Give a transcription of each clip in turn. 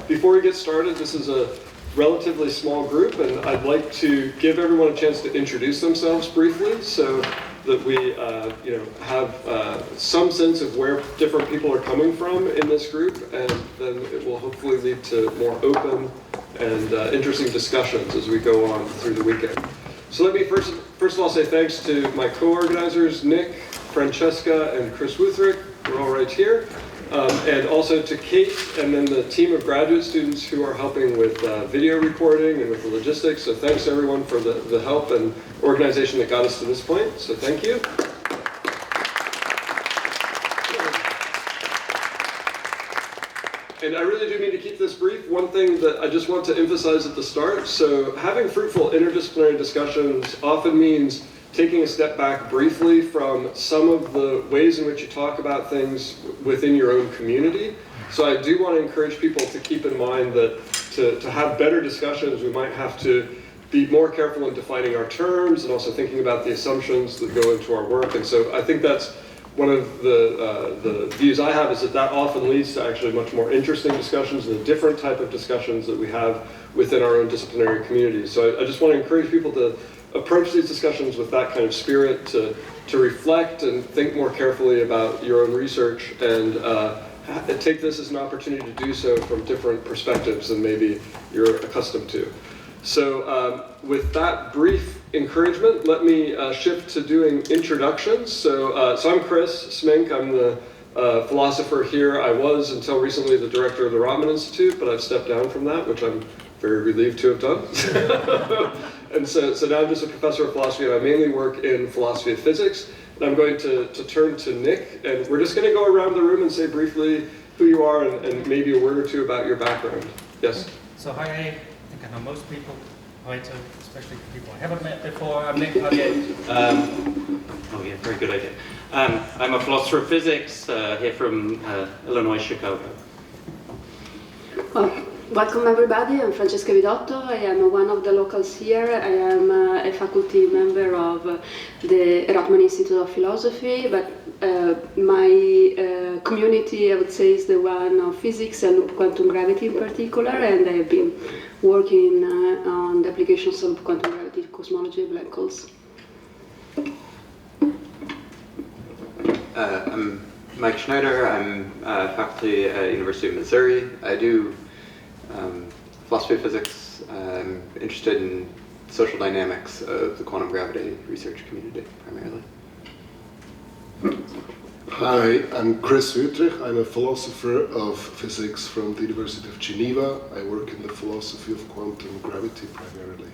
before we get started, this is a relatively small group, and I'd like to give everyone a chance to introduce themselves briefly so that we have some sense of where different people are coming from in this group, and then it will hopefully lead to more open and interesting discussions as we go on through the weekend. So let me first of all say thanks to my co-organizers, Nick, Francesca, and Chris Wuthrick. We're all right here. And also to Kate and then the team of graduate students who are helping with video recording and with the logistics. So thanks everyone for the help and organization that got us to this point. So thank you. And I really do mean to keep this brief. One thing that I just want to emphasize at the start, so having fruitful interdisciplinary discussions often means taking a step back briefly from some of the ways in which you talk about things within your own community. So I do want to encourage people to keep in mind that to have better discussions, we might have to be more careful in defining our terms and also thinking about the assumptions that go into our work. And so I think that's one of the views I have, is that often leads to actually much more interesting discussions and a different type of discussions that we have within our own disciplinary communities. So I just want to encourage people to approach these discussions with that kind of spirit, to reflect and think more carefully about your own research, and take this as an opportunity to do so from different perspectives than maybe you're accustomed to. So with that brief encouragement, let me shift to doing introductions. So I'm Chris Smink. I'm the philosopher here. I was, until recently, the director of the Rotman Institute, but I've stepped down from that, which I'm very relieved to have done. And so now I'm just a professor of philosophy, and I mainly work in philosophy of physics. And I'm going to turn to Nick, and we're just going to go around the room and say briefly who you are and maybe a word or two about your background. Yes? So hi, I think I know most people, right? Especially people I haven't met before. I'm Nick Huggett. Oh yeah, very good idea. I'm a philosopher of physics here from Illinois, Chicago. Well, welcome everybody. I'm Francesca Vidotto. I am one of the locals here. I am a faculty member of the Rotman Institute of Philosophy, but my community, I would say, is the one of physics and quantum gravity in particular, and I have been working on the applications of quantum gravity, cosmology, black holes. I'm Mike Schneider. I'm faculty at University of Missouri. I do philosophy of physics. I'm interested in social dynamics of the quantum gravity research community, primarily. Hi, I'm Chris Wuthrick. I'm a philosopher of physics from the University of Geneva. I work in the philosophy of quantum gravity primarily.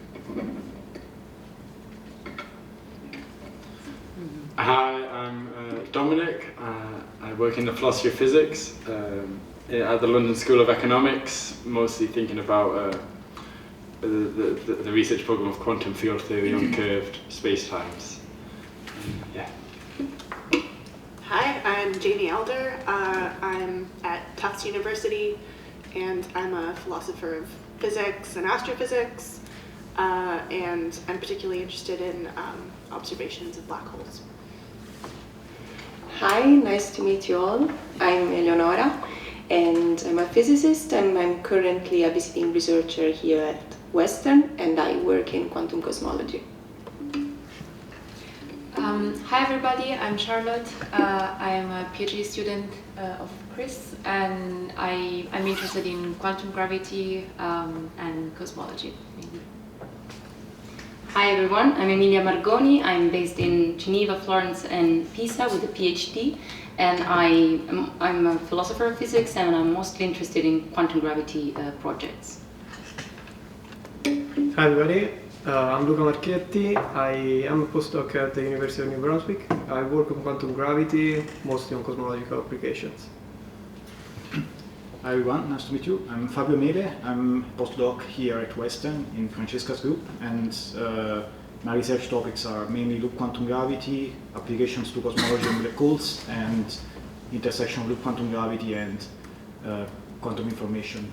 Hi, I'm Dominic. I work in the philosophy of physics at the London School of Economics, mostly thinking about the research program of quantum field theory on curved spacetimes. Yeah. Hi, I'm Jamie Elder. I'm at Tufts University, and I'm a philosopher of physics and astrophysics, and I'm particularly interested in observations of black holes. Hi, nice to meet you all. I'm Eleonora, and I'm a physicist, and I'm currently a visiting researcher here at Western, and I work in quantum cosmology. Hi everybody, I'm Charlotte. I'm a PhD student of Chris, and I'm interested in quantum gravity and cosmology, mainly. Hi everyone, I'm Emilia Margoni. I'm based in Geneva, Florence, and Pisa with a PhD, and I'm a philosopher of physics, and I'm mostly interested in quantum gravity projects. Hi everybody, I'm Luca Marchetti. I am a postdoc at the University of New Brunswick. I work on quantum gravity, mostly on cosmological applications. Hi everyone, nice to meet you. I'm Fabio Mele. I'm a postdoc here at Western in Francesca's group, and my research topics are mainly loop quantum gravity, applications to cosmology and black holes, and intersection of loop quantum gravity and quantum information.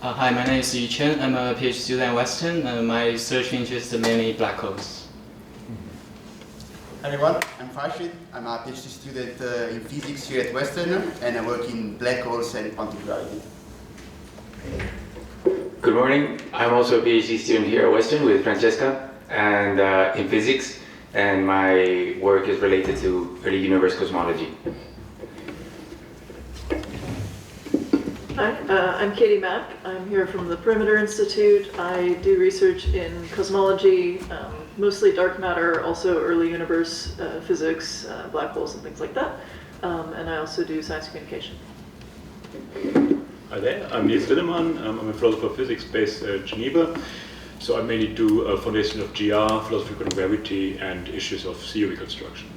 Hi, my name is Yu Chen. I'm a PhD student at Western. My research interests mainly black holes. Hi everyone, I'm Farshid. I'm a PhD student in physics here at Western, and I work in black holes and quantum gravity. Good morning. I'm also a PhD student here at Western with Francesca, and in physics, and my work is related to early universe cosmology. Hi, I'm Katie Mack. I'm here from the Perimeter Institute. I do research in cosmology, mostly dark matter, also early universe physics, black holes and things like that. And I also do science communication. Hi there, I'm Niels Lindemann. I'm a philosopher of physics based in Geneva. So I mainly do a foundation of GR, philosophy of quantum gravity, and issues of theory construction.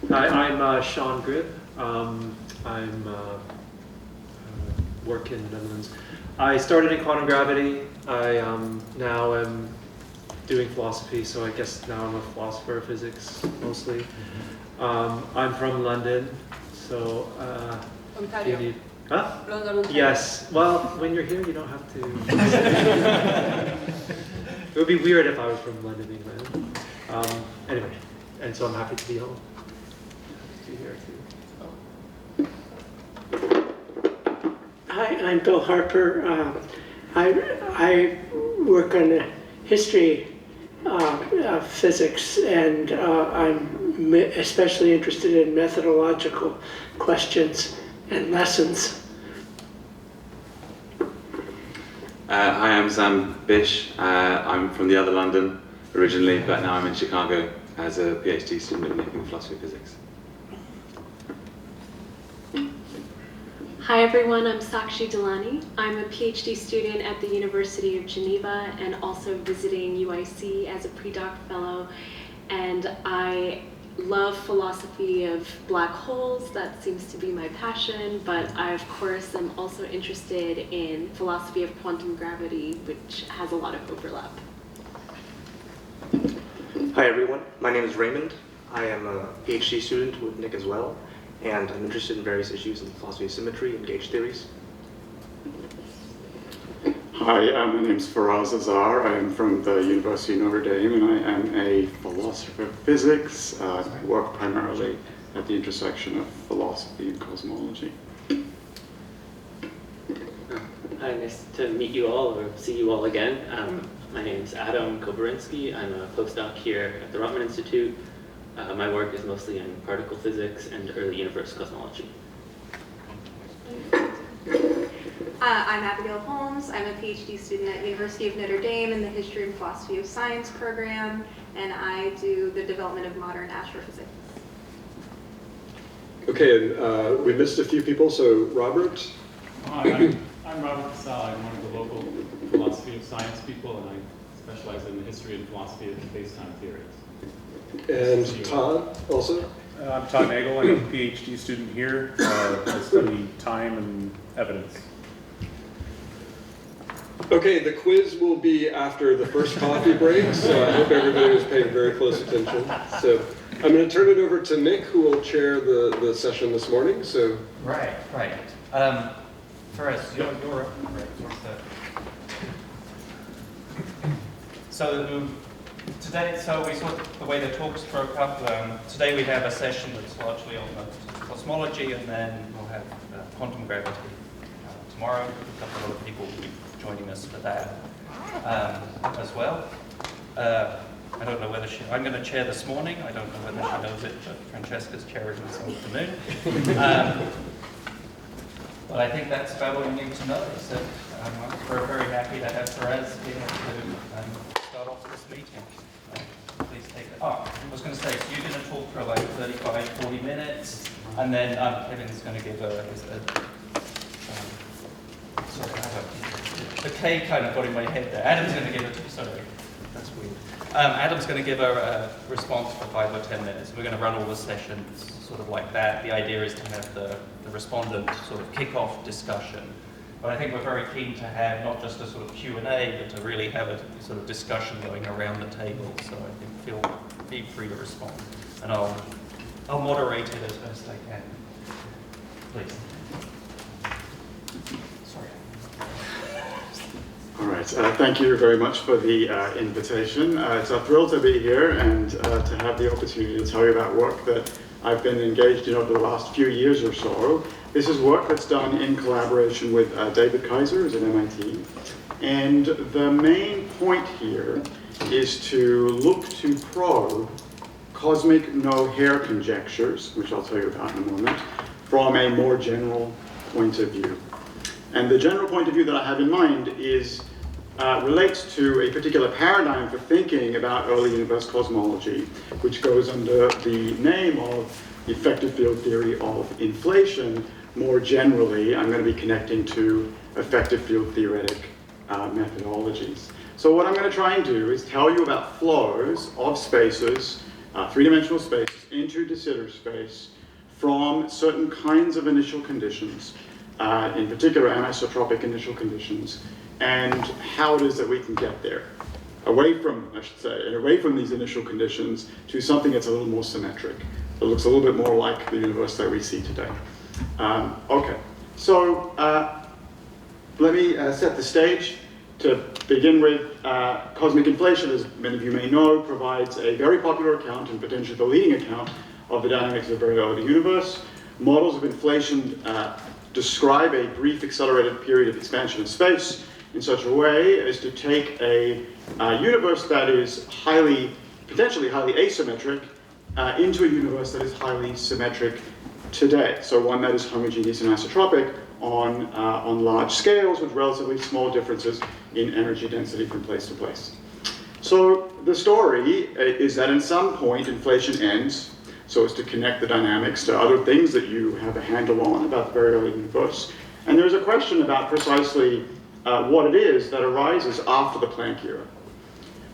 Hi, I'm Sean Gribb. I'm work in the Netherlands. I started in quantum gravity. I now am doing philosophy, so I guess now I'm a philosopher of physics mostly. I'm from London, so Ontario. you need, huh? London, Ontario. Yes. Well, when you're here, you don't have to. It would be weird if I was from London, England. Anyway, and so I'm happy to be home. To be here too. Hi, I'm Bill Harper. I work on the history of physics, and I'm especially interested in methodological questions and lessons. Hi, I'm Sam Bish. I'm from the other London originally, but now I'm in Chicago as a PhD student in philosophy of physics. Hi everyone, I'm Sakshi Delani. I'm a PhD student at the University of Geneva and also visiting UIC as a pre-doc fellow. And I love philosophy of black holes. That seems to be my passion, but I of course am also interested in philosophy of quantum gravity, which has a lot of overlap. Hi everyone, my name is Raymond. I am a PhD student with Nick as well, and I'm interested in various issues in philosophy of symmetry and gauge theories. Hi, my name is Feraz Azhar. I am from the University of Notre Dame, and I am a philosopher of physics. I work primarily at the intersection of philosophy and cosmology. Hi, nice to meet you all or see you all again. My name is Adam Koberinski. I'm a postdoc here at the Rotman Institute. My work is mostly in particle physics and early universe cosmology. I'm Abigail Holmes. I'm a PhD student at University of Notre Dame in the History and Philosophy of Science program, and I do the development of modern astrophysics. Okay, and we missed a few people, so Robert? Hi, I'm Robert Casal. I'm one of the local philosophy of science people, and I specialize in the history and philosophy of spacetime theories. And Todd, also? I'm Todd Nagel. I'm a PhD student here. I study time and evidence. Okay, the quiz will be after the first coffee break, so I hope everybody was paying very close attention. So I'm going to turn it over to Nick, who will chair the session this morning. So Right. Feraz, you're up. So today, we saw the way the talks broke up. Today we have a session that's largely on cosmology, and then we'll have quantum gravity tomorrow. A couple of other people will be joining us for that as well. I don't know whether I'm going to chair this morning. I don't know whether she knows it, but Francesca's chairing this afternoon. But I think that's about all you need to know. So we're very happy to have Feraz here to start off this meeting. Please take it. I was going to say, so you're going to talk for like 35, 40 minutes, and then Kevin's going to give the K kind of got in my head there. Adam's going to give that's weird. Adam's going to give a response for 5 or 10 minutes. We're going to run all the sessions sort of like that. The idea is to have the respondent sort of kick off discussion. But I think we're very keen to have not just a sort of Q&A, but to really have a sort of discussion going around the table. So I think be free to respond. And I'll moderate it as best I can. Please. All right. Thank you very much for the invitation. It's a thrill to be here and to have the opportunity to tell you about work that I've been engaged in over the last few years or so. This is work that's done in collaboration with David Kaiser, who's at MIT. And the main point here is to look to probe cosmic no-hair conjectures, which I'll tell you about in a moment, from a more general point of view. And the general point of view that I have in mind is relates to a particular paradigm for thinking about early universe cosmology, which goes under the name of the effective field theory of inflation. More generally, I'm going to be connecting to effective field theoretic methodologies. So what I'm going to try and do is tell you about flows of spaces, three-dimensional spaces, into de Sitter space from certain kinds of initial conditions, in particular anisotropic initial conditions, and how it is that we can get there, away from, I should say, away from these initial conditions to something that's a little more symmetric, that looks a little bit more like the universe that we see today. Okay, so let me set the stage. To begin with, cosmic inflation, as many of you may know, provides a very popular account and potentially the leading account of the dynamics of the very early universe. Models of inflation describe a brief accelerated period of expansion of space in such a way as to take a universe that is potentially highly asymmetric into a universe that is highly symmetric today. So one that is homogeneous and isotropic on large scales with relatively small differences in energy density from place to place. So the story is that at some point inflation ends, so as to connect the dynamics to other things that you have a handle on about the very early universe. And there's a question about precisely what it is that arises after the Planck era.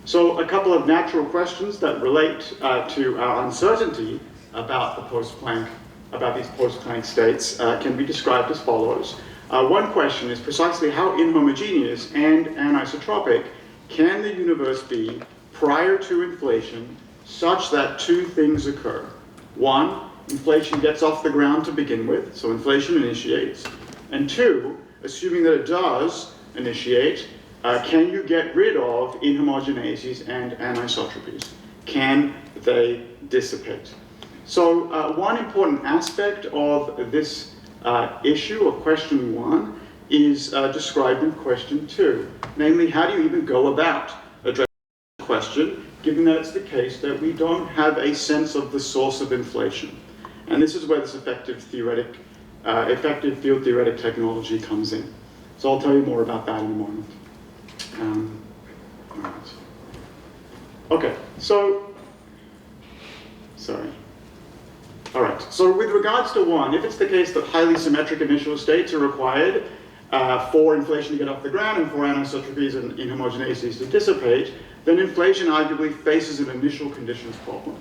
So a couple of natural questions that relate to our uncertainty about the post-Planck, about these post-Planck states can be described as follows. One question is precisely how inhomogeneous and anisotropic can the universe be prior to inflation such that two things occur. One, inflation gets off the ground to begin with, so inflation initiates. And two, assuming that it does initiate, can you get rid of inhomogeneities and anisotropies? Can they dissipate? So one important aspect of this issue of question one is described in question two. Namely, how do you even go about addressing the question, given that it's the case that we don't have a sense of the source of inflation? And this is where this effective field theoretic technology comes in. So I'll tell you more about that in a moment. All right. Okay, so, sorry. All right, so with regards to one, if it's the case that highly symmetric initial states are required for inflation to get off the ground and for anisotropies and inhomogeneities to dissipate, then inflation arguably faces an initial conditions problem.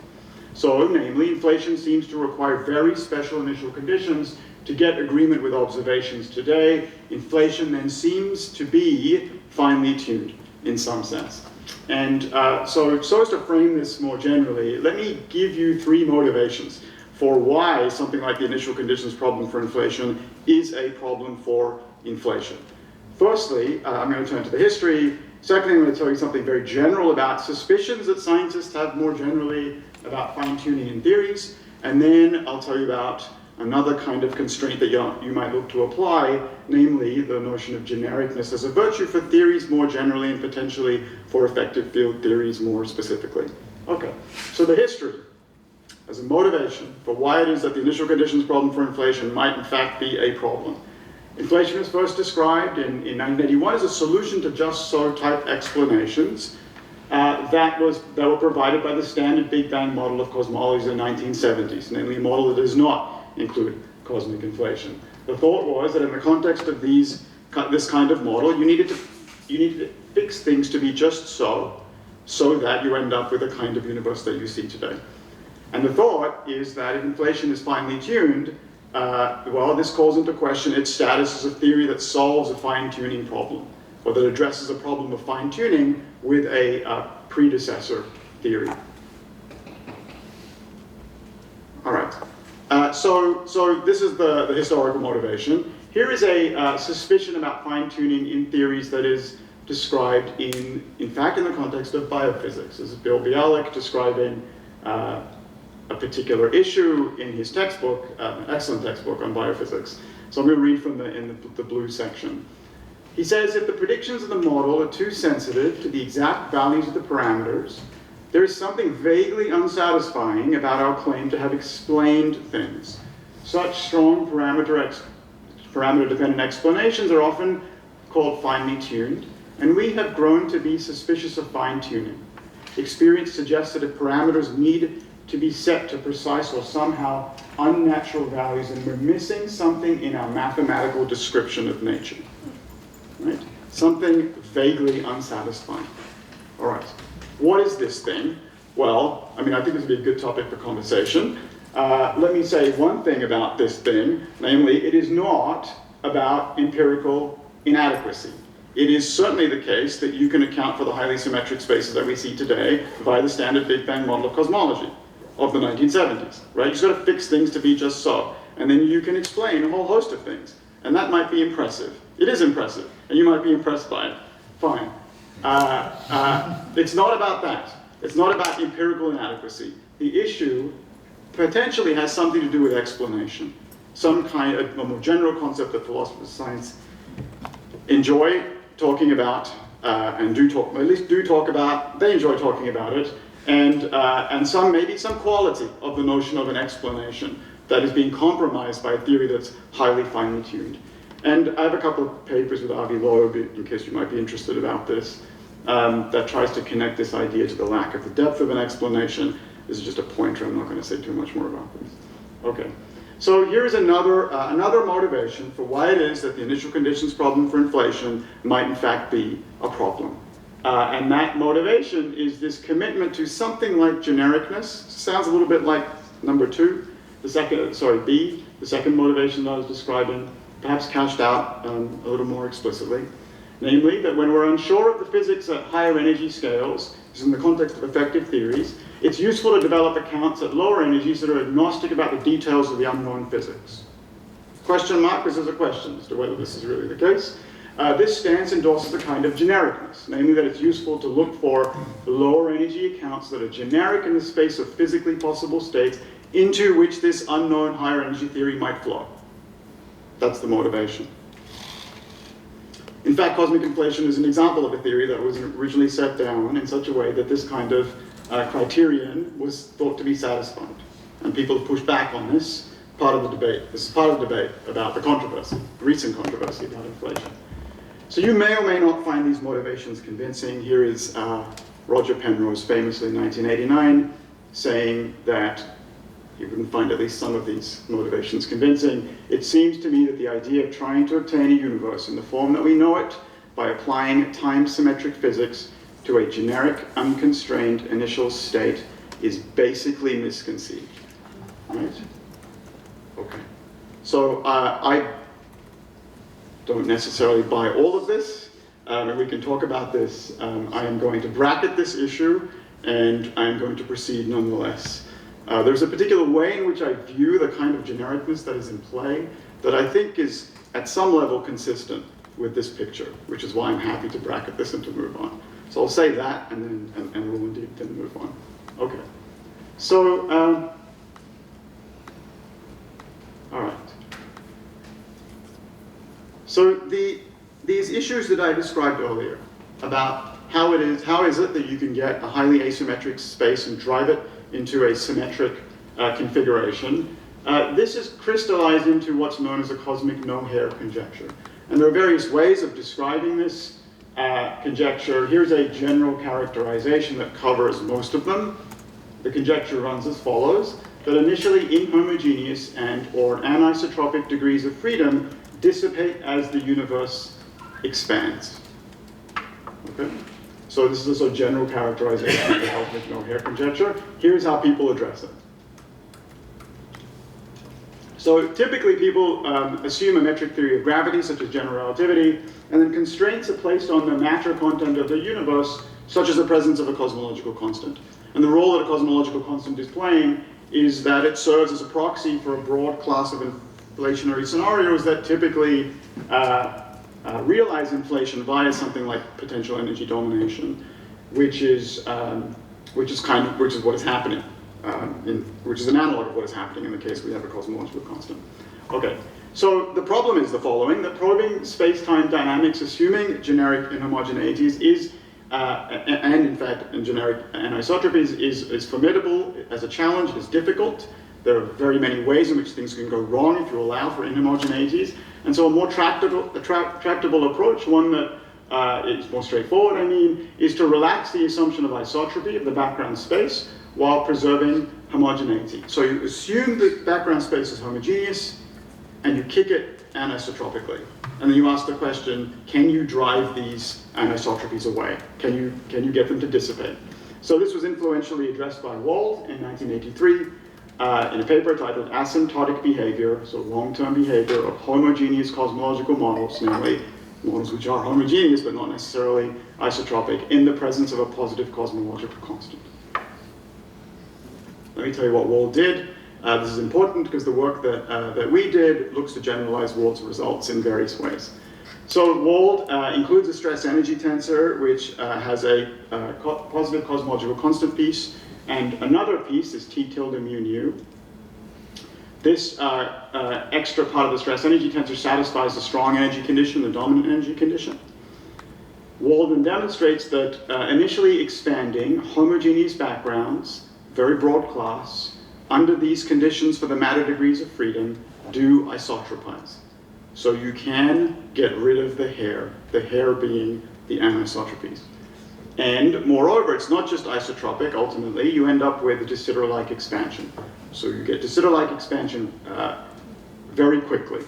So, namely, inflation seems to require very special initial conditions to get agreement with observations today. Inflation then seems to be finely tuned in some sense. And so as to frame this more generally, let me give you three motivations for why something like the initial conditions problem for inflation is a problem for inflation. Firstly, I'm going to turn to the history. Secondly, I'm going to tell you something very general about suspicions that scientists have more generally about fine-tuning in theories. And then I'll tell you about another kind of constraint that you might look to apply, namely the notion of genericness as a virtue for theories more generally and potentially for effective field theories more specifically. Okay, so the history as a motivation for why it is that the initial conditions problem for inflation might in fact be a problem. Inflation was first described in 1981 as a solution to just so type explanations that were provided by the standard Big Bang model of cosmology in the 1970s, namely a model that does not include cosmic inflation. The thought was that in the context of this kind of model, you needed to fix things to be just so that you end up with the kind of universe that you see today. And the thought is that if inflation is finely tuned, well, this calls into question its status as a theory that solves a fine-tuning problem, or that addresses a problem of fine-tuning with a predecessor theory. All right. So this is the historical motivation. Here is a suspicion about fine-tuning in theories that is described in fact, in the context of biophysics. This is Bill Bialik describing a particular issue in his textbook, an excellent textbook on biophysics. So I'm going to read from the blue section. He says, if the predictions of the model are too sensitive to the exact values of the parameters, there is something vaguely unsatisfying about our claim to have explained things. Such strong parameter-dependent explanations are often called finely tuned, and we have grown to be suspicious of fine-tuning. Experience suggests that if parameters need to be set to precise or somehow unnatural values, and we're missing something in our mathematical description of nature. Right? Something vaguely unsatisfying. All right. What is this thing? Well, I mean, I think this would be a good topic for conversation. Let me say one thing about this thing, namely, it is not about empirical inadequacy. It is certainly the case that you can account for the highly symmetric spaces that we see today by the standard Big Bang model of cosmology of the 1970s, right? You just got to fix things to be just so, and then you can explain a whole host of things, and that might be impressive. It is impressive, and you might be impressed by it. Fine. It's not about that. It's not about empirical inadequacy. The issue potentially has something to do with explanation, some kind of a more general concept that philosophers of science enjoy talking about, and do talk, at least do talk about. They enjoy talking about it, and some maybe some quality of the notion of an explanation that is being compromised by a theory that's highly finely tuned. And I have a couple of papers with Avi Loeb, in case you might be interested about this, that tries to connect this idea to the lack of the depth of an explanation. This is just a pointer. I'm not going to say too much more about this. Okay. So here's another motivation for why it is that the initial conditions problem for inflation might in fact be a problem. And that motivation is this commitment to something like genericness. Sounds a little bit like number 2, B, the second motivation that I was describing, perhaps cashed out a little more explicitly. Namely, that when we're unsure of the physics at higher energy scales, this is in the context of effective theories, it's useful to develop accounts at lower energies that are agnostic about the details of the unknown physics. Question mark, this is a question as to whether this is really the case. This stance endorses a kind of genericness, namely that it's useful to look for lower energy accounts that are generic in the space of physically possible states into which this unknown higher energy theory might flow. That's the motivation. In fact, cosmic inflation is an example of a theory that was originally set down in such a way that this kind of criterion was thought to be satisfied. And people have pushed back on this part of the debate. This is part of the debate about the controversy, recent controversy about inflation. So you may or may not find these motivations convincing. Here is Roger Penrose famously in 1989 saying that he wouldn't find at least some of these motivations convincing. It seems to me that the idea of trying to obtain a universe in the form that we know it by applying time-symmetric physics to a generic, unconstrained initial state is basically misconceived, right? Okay. So I don't necessarily buy all of this, and we can talk about this. I am going to bracket this issue, and I'm going to proceed nonetheless. There's a particular way in which I view the kind of genericness that is in play that I think is at some level consistent with this picture, which is why I'm happy to bracket this and to move on. So I'll say that and then we'll indeed then move on. Okay. So, all right. So these issues that I described earlier about how is it that you can get a highly asymmetric space and drive it into a symmetric configuration, this is crystallized into what's known as a cosmic no-hair conjecture. And there are various ways of describing this conjecture. Here's a general characterization that covers most of them. The conjecture runs as follows, that initially inhomogeneous and or anisotropic degrees of freedom dissipate as the universe expands. Okay? So this is a sort of general characterization of the cosmic no-hair conjecture. Here's how people address it. So typically people assume a metric theory of gravity, such as general relativity, and then constraints are placed on the matter content of the universe, such as the presence of a cosmological constant. And the role that a cosmological constant is playing is that it serves as a proxy for a broad class of inflationary scenarios that typically realize inflation via something like potential energy domination, which is what is happening, which is an analog of what is happening in the case we have a cosmological constant. Okay, so the problem is the following: that probing space-time dynamics, assuming generic inhomogeneities, is and in fact in generic anisotropies is formidable as a challenge. It's difficult. There are very many ways in which things can go wrong if you allow for inhomogeneities. And so a more tractable approach, one that is more straightforward, I mean, is to relax the assumption of isotropy of the background space while preserving homogeneity. So you assume the background space is homogeneous and you kick it anisotropically. And then you ask the question, can you drive these anisotropies away? Can you get them to dissipate? So this was influentially addressed by Wald in 1983 in a paper titled Asymptotic Behavior, so long-term behavior of homogeneous cosmological models, namely models which are homogeneous but not necessarily isotropic, in the presence of a positive cosmological constant. Let me tell you what Wald did. This is important because the work that we did looks to generalize Wald's results in various ways. So Wald includes a stress-energy tensor, which has a positive cosmological constant piece, and another piece is T tilde mu nu. This extra part of the stress-energy tensor satisfies the strong energy condition, the dominant energy condition. Wald then demonstrates that initially expanding homogeneous backgrounds, very broad class, under these conditions for the matter degrees of freedom, do isotropize. So you can get rid of the hair being the anisotropies. And moreover, it's not just isotropic. Ultimately, you end up with a de Sitter-like expansion. So you get de Sitter-like expansion very quickly,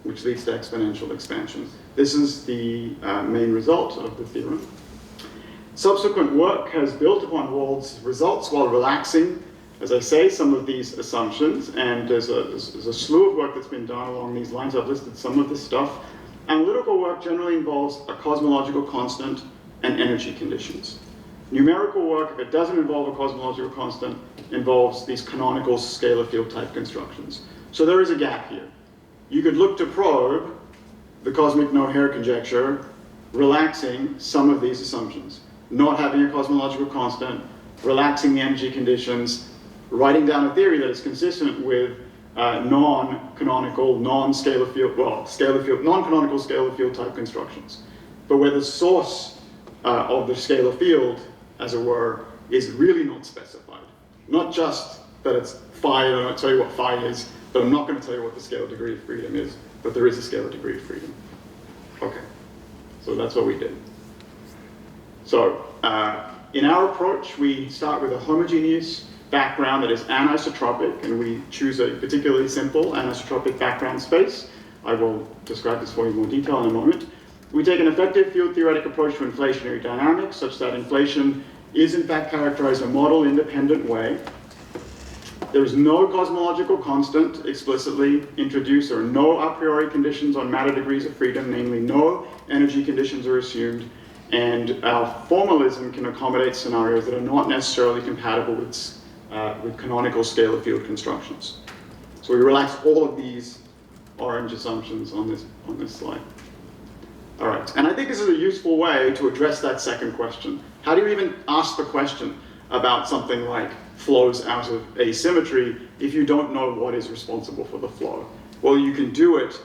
which leads to exponential expansion. This is the main result of the theorem. Subsequent work has built upon Wald's results while relaxing, as I say, some of these assumptions. And there's a slew of work that's been done along these lines. I've listed some of this stuff. Analytical work generally involves a cosmological constant and energy conditions. Numerical work, if it doesn't involve a cosmological constant, involves these canonical scalar field type constructions. So there is a gap here. You could look to probe the cosmic no-hair conjecture, relaxing some of these assumptions. Not having a cosmological constant, relaxing the energy conditions, writing down a theory that is consistent with non-canonical, non-scalar field, non-canonical scalar field type constructions. But where the source of the scalar field, as it were, is really not specified. Not just that it's phi, and I'll tell you what phi is, but I'm not going to tell you what the scalar degree of freedom is, but there is a scalar degree of freedom. Okay, so that's what we did. So in our approach, we start with a homogeneous background that is anisotropic, and we choose a particularly simple anisotropic background space. I will describe this for you in more detail in a moment. We take an effective field-theoretic approach to inflationary dynamics, such that inflation is in fact characterized in a model-independent way. There is no cosmological constant explicitly introduced. There are no a priori conditions on matter degrees of freedom, namely no energy conditions are assumed, and our formalism can accommodate scenarios that are not necessarily compatible with canonical scalar field constructions. So we relax all of these orange assumptions on this slide. All right, and I think this is a useful way to address that second question. How do you even ask the question about something like flows out of asymmetry if you don't know what is responsible for the flow? Well, you can do it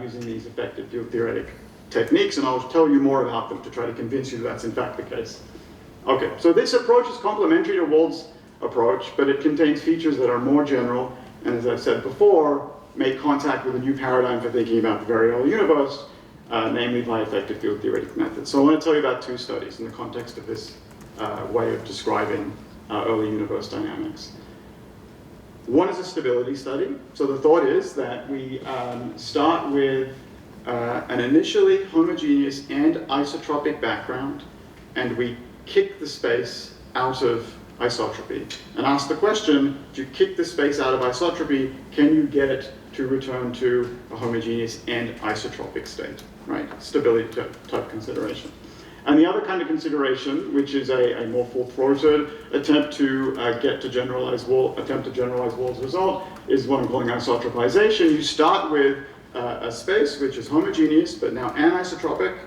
using these effective field theoretic techniques, and I'll tell you more about them to try to convince you that that's in fact the case. Okay, so this approach is complementary to Wald's approach, but it contains features that are more general, and as I've said before, make contact with a new paradigm for thinking about the very early universe, namely by effective field theoretic methods. So I want to tell you about two studies in the context of this way of describing early universe dynamics. One is a stability study. So the thought is that we start with an initially homogeneous and isotropic background, and we kick the space out of isotropy and ask the question, do you kick the space out of isotropy, can you get it to return to a homogeneous and isotropic state, right? Stability type consideration. And the other kind of consideration, which is a more full-throated attempt to generalize Wald's result, is what I'm calling isotropization. You start with a space which is homogeneous but now anisotropic,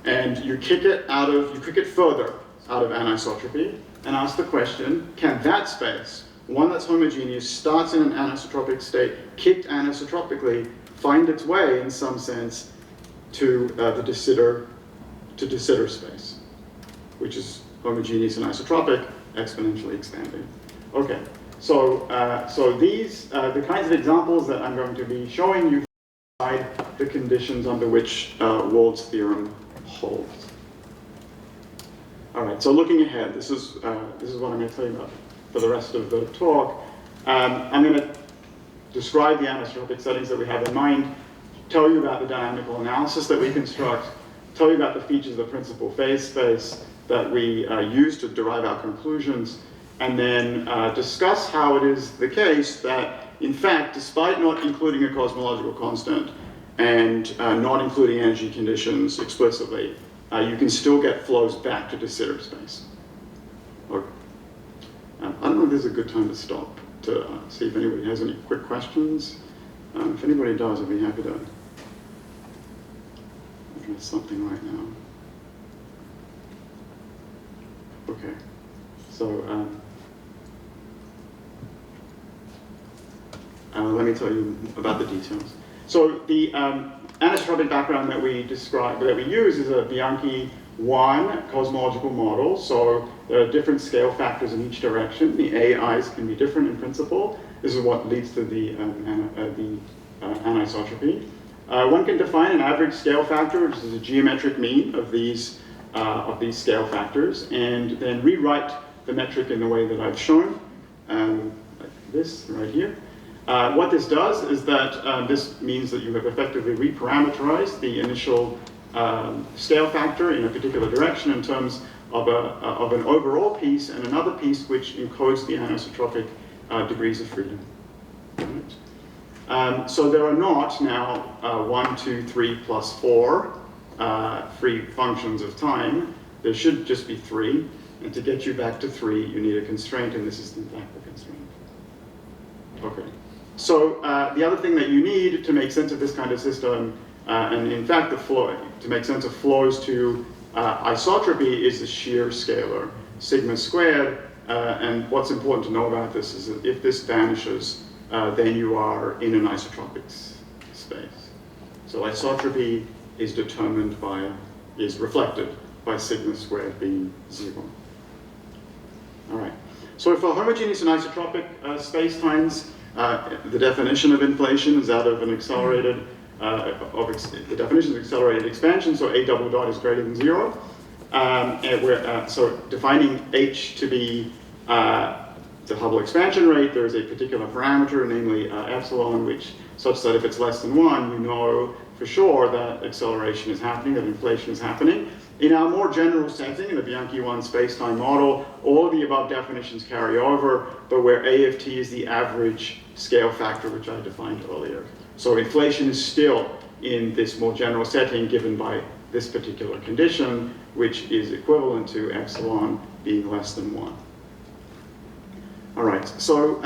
and you kick it further out of anisotropy, and ask the question, can that space, one that's homogeneous, starts in an anisotropic state, kicked anisotropically, find its way in some sense to the de Sitter space, which is homogeneous and isotropic, exponentially expanding. Okay, so these the kinds of examples that I'm going to be showing you provide the conditions under which Wald's theorem holds. All right, so looking ahead, this is what I'm going to tell you about for the rest of the talk. I'm going to describe the anisotropic settings that we have in mind, tell you about the dynamical analysis that we construct, tell you about the features of the principal phase space that we use to derive our conclusions, and then discuss how it is the case that, in fact, despite not including a cosmological constant and not including energy conditions explicitly, you can still get flows back to de Sitter space. Okay. I don't know if this is a good time to stop to see if anybody has any quick questions. If anybody does, I'd be happy to address something right now. Okay, so let me tell you about the details. So the anisotropic background that we use is a Bianchi 1 cosmological model. So there are different scale factors in each direction. The AIs can be different in principle. This is what leads to the anisotropy. One can define an average scale factor, which is a geometric mean of these scale factors, and then rewrite the metric in the way that I've shown, like this right here. What this does is that this means that you have effectively reparameterized the initial scale factor in a particular direction in terms of an overall piece and another piece which encodes the anisotropic degrees of freedom. Right. So there are not now 1, 2, 3, plus 4 free functions of time. There should just be 3, and to get you back to 3, you need a constraint, and this is in fact the constraint. Okay. So the other thing that you need to make sense of this kind of system, and in fact to make sense of flows to isotropy, is the shear scalar, sigma squared, and what's important to know about this is that if this vanishes, then you are in an isotropic space. So isotropy is reflected by sigma squared being 0. All right. So for homogeneous and isotropic space-times, the definition of inflation is out of an accelerated, the definition is accelerated expansion, so A double dot is greater than 0. So defining H to be the Hubble expansion rate, there is a particular parameter, namely epsilon, which such that if it's less than 1, you know for sure that acceleration is happening, that inflation is happening. In our more general setting, in the Bianchi 1 space-time model, all of the above definitions carry over, but where A of t is the average scale factor, which I defined earlier. So inflation is still in this more general setting given by this particular condition, which is equivalent to epsilon being less than 1. All right, so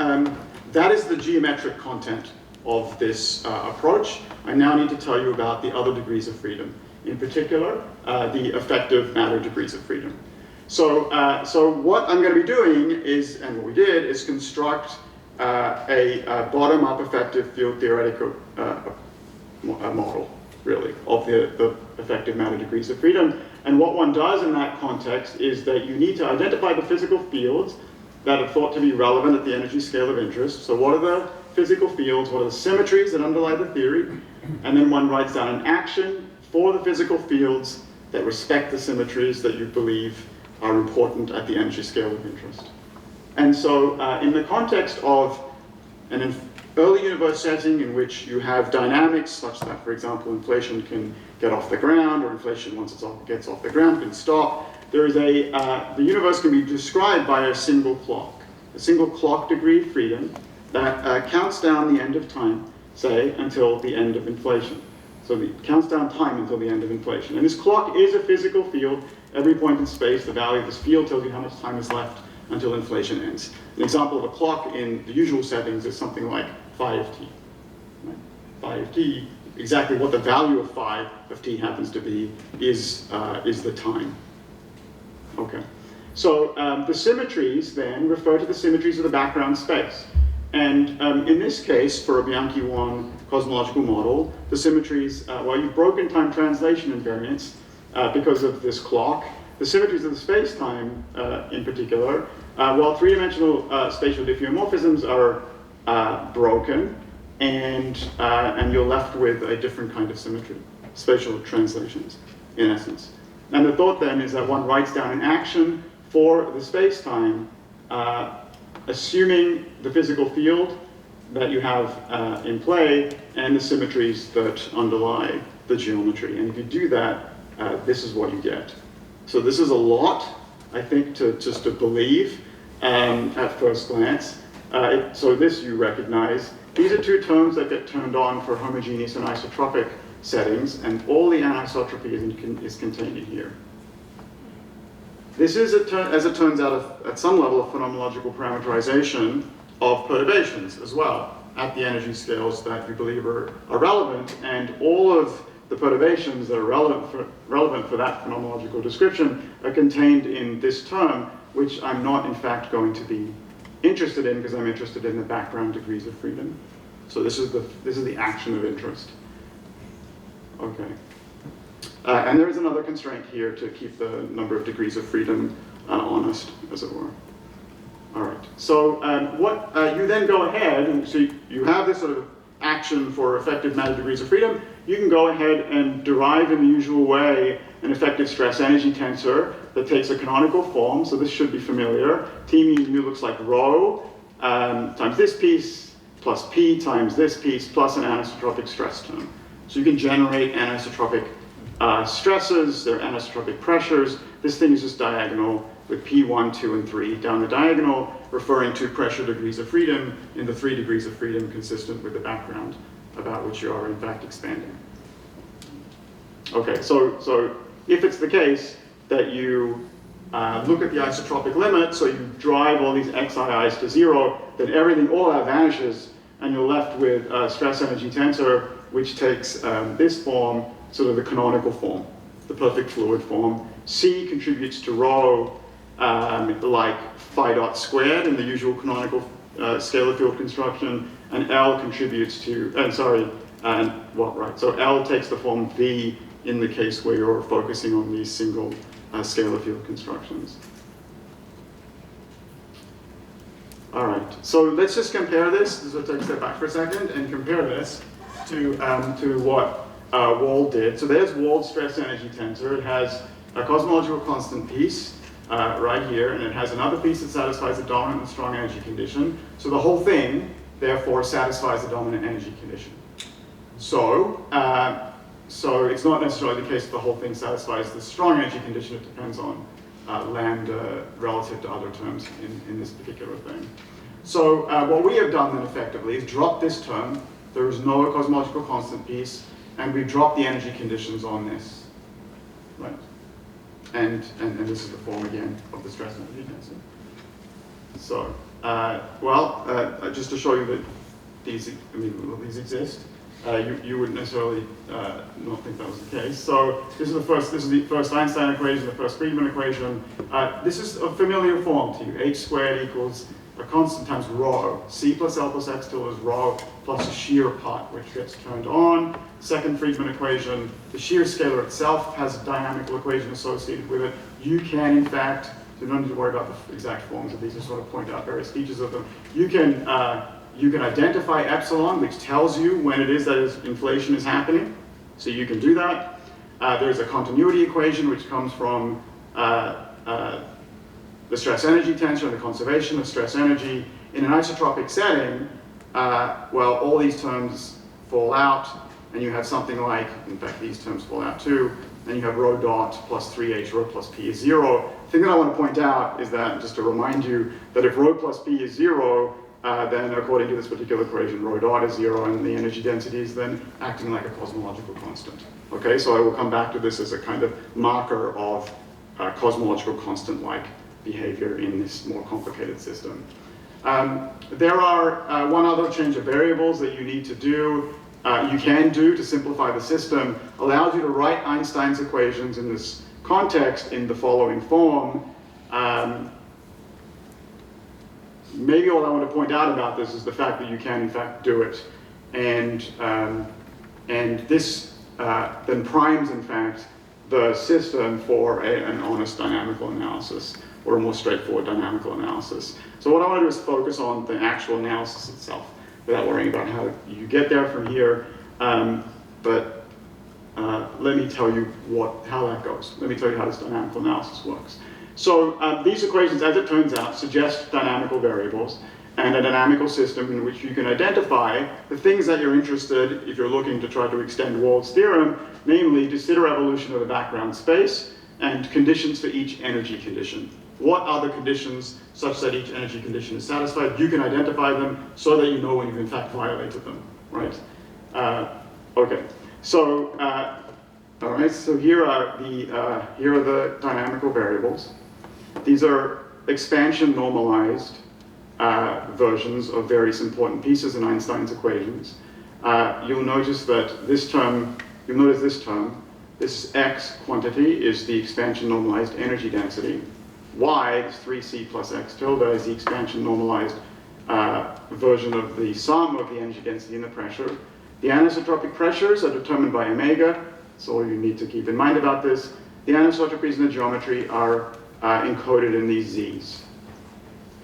that is the geometric content of this approach. I now need to tell you about the other degrees of freedom. In particular, the effective matter degrees of freedom. So what I'm going to be doing is, and what we did, is construct a bottom-up effective field theoretical model, really, of the effective matter degrees of freedom. And what one does in that context is that you need to identify the physical fields that are thought to be relevant at the energy scale of interest. So what are the physical fields? What are the symmetries that underlie the theory? And then one writes down an action for the physical fields that respect the symmetries that you believe are important at the energy scale of interest. And so in the context of an early universe setting in which you have dynamics such that, for example, inflation can get off the ground, or inflation, once it gets off the ground, can stop, there is the universe can be described by a single clock degree of freedom that counts down the end of time, say, until the end of inflation. So it counts down time until the end of inflation. And this clock is a physical field. Every point in space, the value of this field tells you how much time is left until inflation ends. An example of a clock in the usual settings is something like 5t. Right? 5t exactly what the value of phi of t happens to be is the time. Okay. So the symmetries then refer to the symmetries of the background space. And in this case, for a Bianchi 1 cosmological model, the symmetries, well, you've broken time translation invariance because of this clock. The symmetries of the space-time in particular, while three-dimensional spatial diffeomorphisms are broken, and you're left with a different kind of symmetry, spatial translations, in essence. And the thought then is that one writes down an action for the space-time, assuming the physical field that you have in play and the symmetries that underlie the geometry. And if you do that, this is what you get. So this is a lot, I think, just to believe at first glance. So this you recognize. These are two terms that get turned on for homogeneous and isotropic settings, and all the anisotropy is contained in here. This is, as it turns out, at some level, a phenomenological parameterization of perturbations as well, at the energy scales that we believe are relevant, and all of the perturbations that are relevant for that phenomenological description are contained in this term, which I'm not, in fact, going to be interested in because I'm interested in the background degrees of freedom. So this is the action of interest. Okay. And there is another constraint here to keep the number of degrees of freedom honest, as it were. All right. So what you then go ahead, and so you have this sort of action for effective matter degrees of freedom. You can go ahead and derive in the usual way an effective stress energy tensor that takes a canonical form. So this should be familiar. T mu looks like rho times this piece plus p times this piece plus an anisotropic stress term. So you can generate anisotropic stresses, they're anisotropic pressures. This thing is just diagonal with P1, 2, and 3 down the diagonal, referring to pressure degrees of freedom in the 3 degrees of freedom consistent with the background about which you are in fact expanding. Okay, so if it's the case that you look at the isotropic limit, so you drive all these xii's to 0, then everything, all that vanishes, and you're left with a stress energy tensor, which takes this form, sort of the canonical form, the perfect fluid form. C contributes to rho like phi dot squared in the usual canonical scalar field construction, and L contributes to, so L takes the form V in the case where you're focusing on these single scalar field constructions. All right, so let's just compare this. This will take a step back for a second and compare this to what Wald did. So there's Wald's stress energy tensor. It has a cosmological constant piece right here, and it has another piece that satisfies the dominant and strong energy condition. So the whole thing, therefore, satisfies the dominant energy condition. So it's not necessarily the case that the whole thing satisfies the strong energy condition. It depends on lambda relative to other terms in this particular thing. So what we have done then effectively is drop this term. There is no cosmological constant piece, and we've dropped the energy conditions on this, right? And this is the form again of the stress energy tensor. So, just to show you that these exist. You wouldn't necessarily not think that was the case. So this is the first Einstein equation, the first Friedmann equation. This is a familiar form to you. H squared equals a constant times rho. C plus L plus X tilde is rho plus a shear pot, which gets turned on. Second Friedmann equation, the shear scalar itself has a dynamical equation associated with it. You can, in fact, so you don't need to worry about the exact forms of these, just sort of point out various features of them. You can identify epsilon, which tells you when it is that inflation is happening. So you can do that. There's a continuity equation, which comes from the stress energy tensor and the conservation of stress energy. In an isotropic setting, all these terms fall out, and you have something like, in fact, these terms fall out too, and you have rho dot plus 3h rho plus p is 0. The thing that I want to point out is that, just to remind you, that if rho plus p is 0, then according to this particular equation, rho dot is 0, and the energy density is then acting like a cosmological constant. Okay, so I will come back to this as a kind of marker of cosmological constant-like behavior in this more complicated system. There are one other change of variables that you need to do you can do to simplify the system allows you to write Einstein's equations in this context in the following form. Maybe all I want to point out about this is the fact that you can in fact do it. And this then primes in fact the system for an honest dynamical analysis, or a more straightforward dynamical analysis. So what I want to do is focus on the actual analysis itself, without worrying about how you get there from here. But let me tell you how that goes. Let me tell you how this dynamical analysis works. So these equations, as it turns out, suggest dynamical variables and a dynamical system in which you can identify the things that you're interested if you're looking to try to extend Wald's theorem, namely de Sitter evolution of the background space and conditions for each energy condition. What are the conditions such that each energy condition is satisfied? You can identify them so that you know when you've in fact violated them, right? Okay, so all right. So here are the dynamical variables. These are expansion normalized versions of various important pieces in Einstein's equations. You'll notice that this term. This x quantity is the expansion normalized energy density. Y, this 3c plus x tilde, is the expansion normalized version of the sum of the energy density and the pressure. The anisotropic pressures are determined by omega. That's all you need to keep in mind about this. The anisotropies in the geometry are encoded in these z's.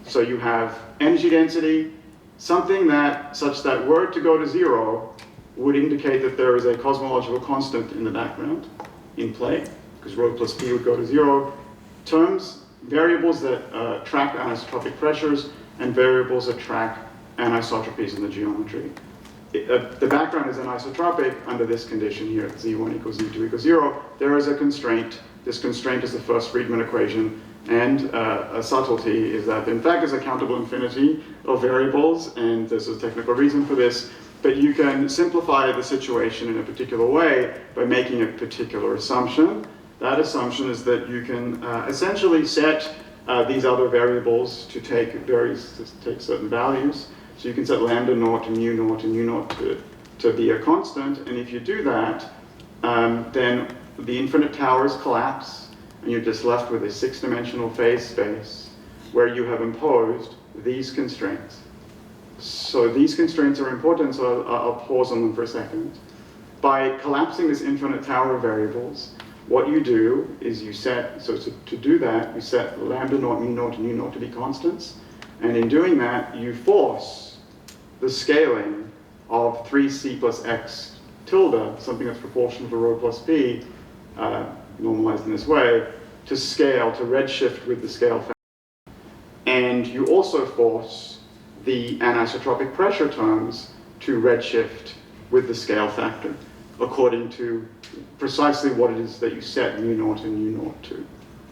So you have energy density, something such that were it to go to 0 would indicate that there is a cosmological constant in the background in play, because rho plus p would go to 0. Terms, variables that track anisotropic pressures, and variables that track anisotropies in the geometry. The background is anisotropic under this condition here, z1 equals z2 equals 0. There is a constraint. This constraint is the first Friedmann equation, and a subtlety is that in fact there's a countable infinity of variables, and there's a technical reason for this, but you can simplify the situation in a particular way by making a particular assumption. That assumption is that you can essentially set these other variables to take certain values. So you can set lambda naught and mu naught to be a constant, and if you do that, then the infinite towers collapse, and you're just left with a 6-dimensional phase space where you have imposed these constraints. So these constraints are important, so I'll pause on them for a second. By collapsing this infinite tower of variables, what you do is you set, so to do that, you set lambda naught, mu naught, and u naught to be constants, and in doing that, you force the scaling of 3c plus x tilde, something that's proportional to rho plus p, normalized in this way, to scale, to redshift with the scale factor. And you also force the anisotropic pressure terms to redshift with the scale factor, according to precisely what it is that you set mu naught and u naught to.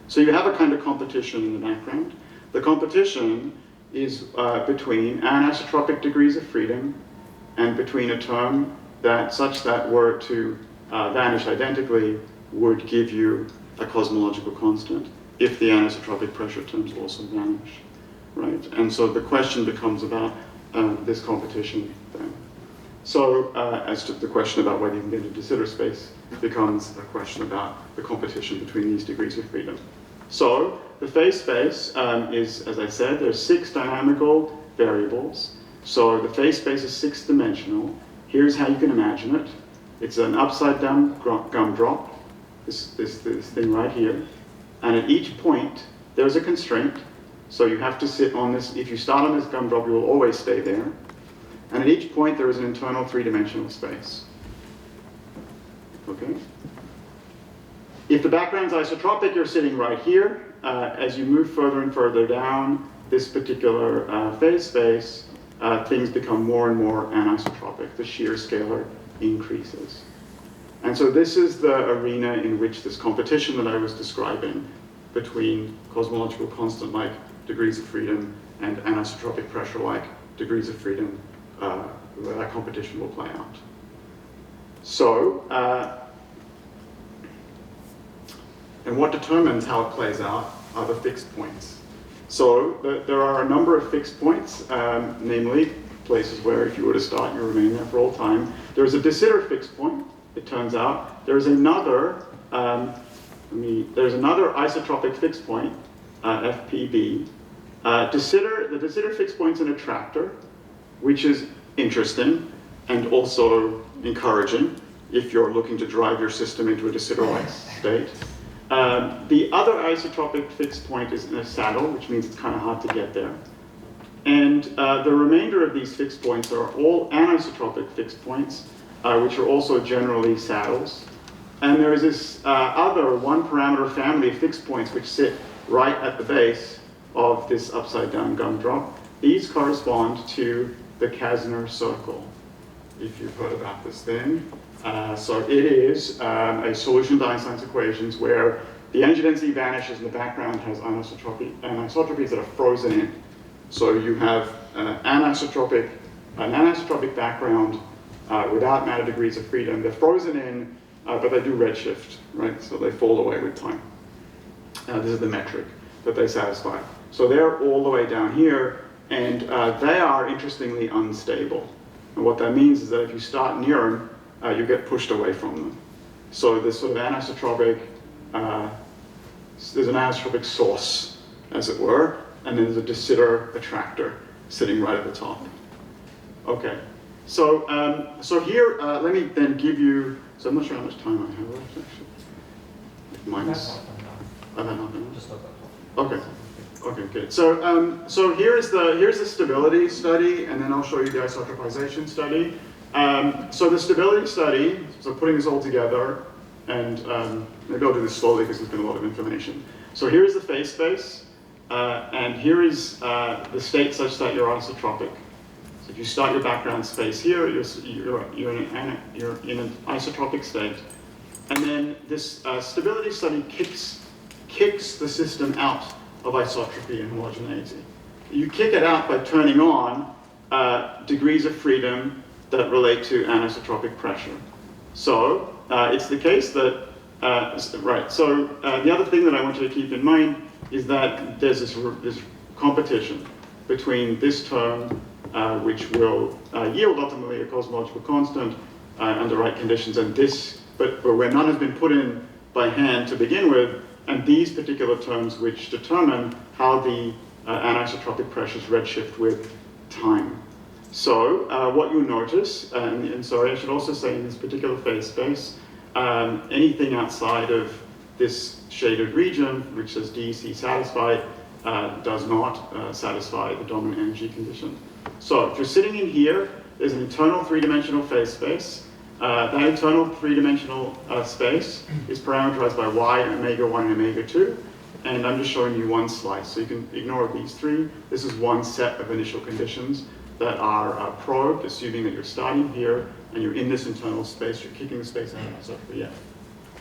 So you have a kind of competition in the background. The competition is between anisotropic degrees of freedom and between a term that, such that were to vanish identically, would give you a cosmological constant if the anisotropic pressure terms also vanish, right? And so the question becomes about this competition then. So as to the question about whether you can get into de Sitter space becomes a question about the competition between these degrees of freedom. So the phase space is, as I said, there's 6 dynamical variables. So the phase space is 6-dimensional. Here's how you can imagine it. It's an upside down gumdrop, this thing right here. And at each point, there's a constraint. So you have to sit on this. If you start on this gumdrop, you will always stay there. And at each point, there is an internal 3-dimensional space. Okay? If the background's isotropic, you're sitting right here. As you move further and further down this particular phase space, things become more and more anisotropic. The shear scalar increases. And so this is the arena in which this competition that I was describing between cosmological constant-like degrees of freedom and anisotropic pressure-like degrees of freedom, where that competition will play out. So, and what determines how it plays out are the fixed points. So there are a number of fixed points, namely places where if you were to start, you remain there for all time. There's a de Sitter fixed point, it turns out. There's another, there's another isotropic fixed point, FPB. The de Sitter fixed point's an attractor, which is interesting and also encouraging if you're looking to drive your system into a de Sitter-like state. The other isotropic fixed point is in a saddle, which means it's kind of hard to get there. And the remainder of these fixed points are all anisotropic fixed points, which are also generally saddles. And there is this other one-parameter family of fixed points which sit right at the base of this upside-down gumdrop. These correspond to the Kasner circle, if you've heard about this thing. So it is a solution to Einstein's equations where the energy density vanishes and the background has anisotropies that are frozen in. So you have an anisotropic background without matter degrees of freedom. They're frozen in, but they do redshift, right? So they fall away with time. This is the metric that they satisfy. So they're all the way down here, and they are interestingly unstable. And what that means is that if you start near them, you get pushed away from them. So this sort of anisotropic, there's an anisotropic source, as it were, and then there's a de Sitter attractor sitting right at the top. Okay, so here, let me then give you, so I'm not sure how much time I have left, actually. Minus, okay. Okay, good. So here's the stability study, and then I'll show you the isotropization study. So the stability study, so putting this all together, and maybe I'll do this slowly because there's been a lot of information. So here's the phase space, and here is the state such that you're isotropic. So if you start your background space here, you're in an isotropic state, and then this stability study kicks the system out of isotropy and homogeneity. You kick it out by turning on degrees of freedom that relate to anisotropic pressure. So it's the case that, the other thing that I want you to keep in mind is that there's this competition between this term, which will yield ultimately a cosmological constant under right conditions, and this, but where none has been put in by hand to begin with, and these particular terms which determine how the anisotropic pressures redshift with time. So what you notice, and sorry, I should also say in this particular phase space, anything outside of this shaded region, which says DEC satisfied, does not satisfy the dominant energy condition. So if you're sitting in here, there's an internal three-dimensional phase space. That internal three-dimensional space is parameterized by y, omega 1, and omega 2. And I'm just showing you one slice, so you can ignore these three. This is one set of initial conditions that are probed, assuming that you're starting here and you're in this internal space. You're kicking the space out. So, yeah.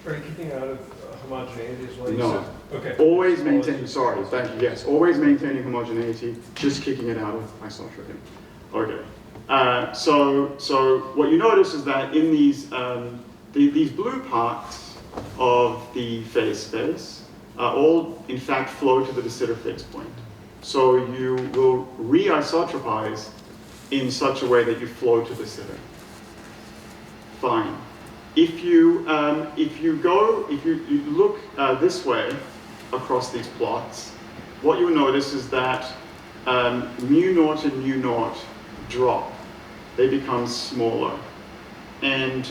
Are you kicking out of homogeneity as well? No. Okay. Always maintaining, sorry, thank you, yes. Always maintaining homogeneity, just kicking it out of isotropy. Okay. So what you notice is that in these blue parts of the phase space all in fact flow to the de Sitter fixed point. So you will re-isotropize in such a way that you flow to de Sitter. Fine. If you look this way across these plots, what you'll notice is that mu naught and mu naught drop. They become smaller. And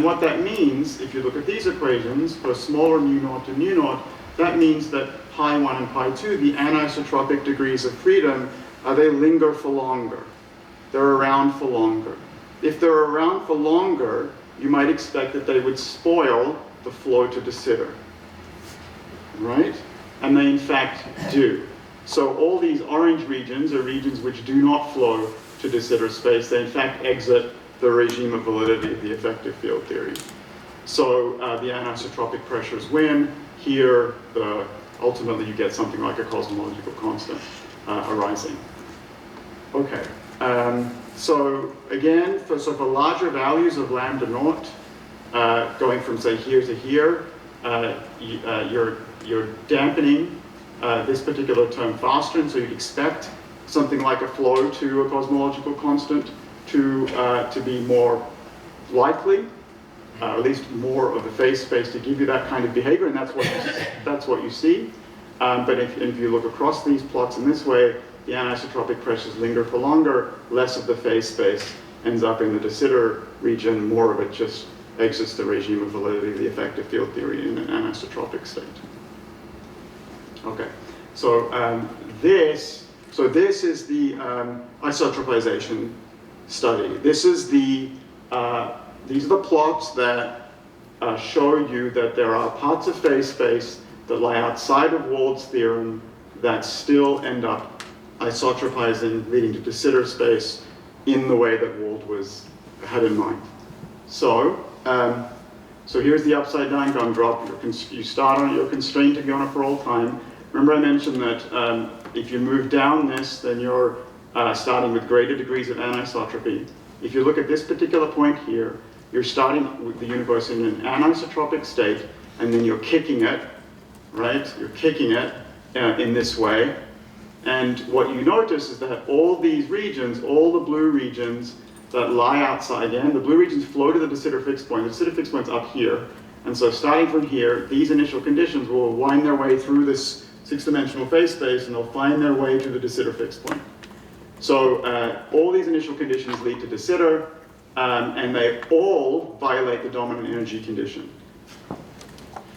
what that means, if you look at these equations, for smaller mu naught and mu naught, that means that pi 1 and pi 2, the anisotropic degrees of freedom, they linger for longer. They're around for longer. If they're around for longer, you might expect that they would spoil the flow to de Sitter, right? And they in fact do. So all these orange regions are regions which do not flow to de Sitter space. They in fact exit the regime of validity of the effective field theory. So the anisotropic pressures win. Here, ultimately you get something like a cosmological constant arising. Okay. So again, for larger values of lambda naught, going from say here to here, you're dampening this particular term faster, and so you'd expect something like a flow to a cosmological constant to be more likely, or at least more of the phase space to give you that kind of behavior, and that's what you see. But if you look across these plots in this way, the anisotropic pressures linger for longer, less of the phase space ends up in the de Sitter region, more of it just exits the regime of validity of the effective field theory in an anisotropic state. Okay, so this is the isotropization study. This is these are the plots that show you that there are parts of phase space that lie outside of Wald's theorem that still end up isotropizing, leading to de Sitter space in the way that Wald had in mind. So, so here's the upside down gum drop. You start on your constraint to be on it for all time. Remember I mentioned that if you move down this, then you're starting with greater degrees of anisotropy. If you look at this particular point here, you're starting with the universe in an anisotropic state, and then you're kicking it, right? You're kicking it in this way. And what you notice is that all these regions, all the blue regions that lie outside, again, the blue regions flow to the de Sitter fixed point. The de Sitter fixed point's up here. And so starting from here, these initial conditions will wind their way through this six-dimensional phase space, and they'll find their way to the de Sitter fixed point. So all these initial conditions lead to de Sitter, and they all violate the dominant energy condition.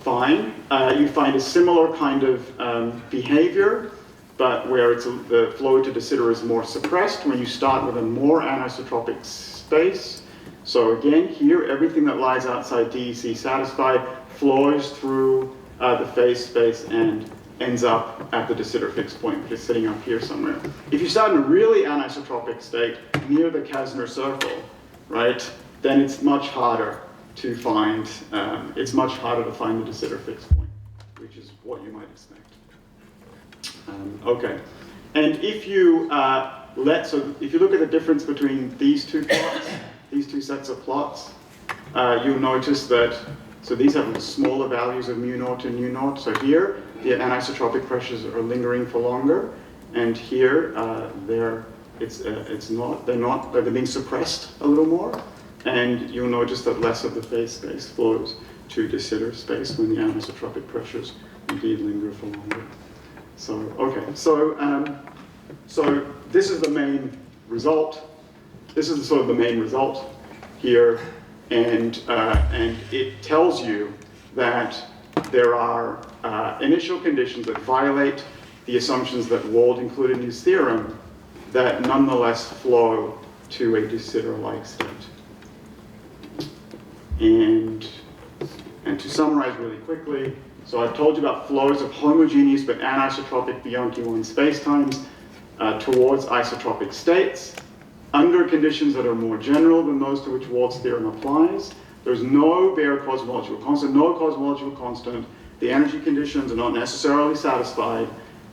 Fine. You find a similar kind of behavior, but where the flow to de Sitter is more suppressed when you start with a more anisotropic space. So again, here, everything that lies outside DEC satisfied flows through the phase space and ends up at the de Sitter fixed point, which is sitting up here somewhere. If you start in a really anisotropic state near the Kasner circle, right, then it's much harder to find. The de Sitter fixed point, which is what you might expect. Okay, and if you if you look at the difference between these two plots, these two sets of plots, you'll notice that these have smaller values of mu naught and nu naught. So here, the anisotropic pressures are lingering for longer, and here they're being suppressed a little more, and you'll notice that less of the phase space flows to de Sitter space when the anisotropic pressures indeed linger for longer. So okay, so this is the main result. This is sort of the main result here, and it tells you that there are initial conditions that violate the assumptions that Wald included in his theorem that nonetheless flow to a de Sitter-like state. And to summarize really quickly, so I've told you about flows of homogeneous but anisotropic Bianchi-1 spacetimes towards isotropic states under conditions that are more general than those to which Wald's theorem applies. There's no bare cosmological constant, no cosmological constant. The energy conditions are not necessarily satisfied,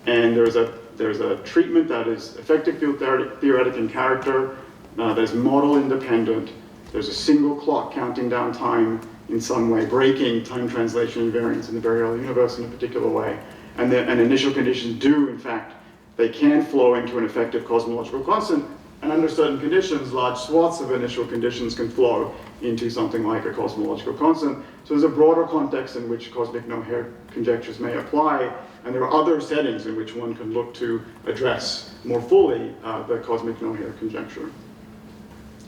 and there's a treatment that is effective field theoretic in character, that is model independent. There's a single clock counting down time in some way, breaking time translation invariance in the very early universe in a particular way. And initial conditions do, in fact, they can flow into an effective cosmological constant, and under certain conditions, large swaths of initial conditions can flow into something like a cosmological constant. So there's a broader context in which cosmic no-hair conjectures may apply, and there are other settings in which one can look to address more fully the cosmic no-hair conjecture.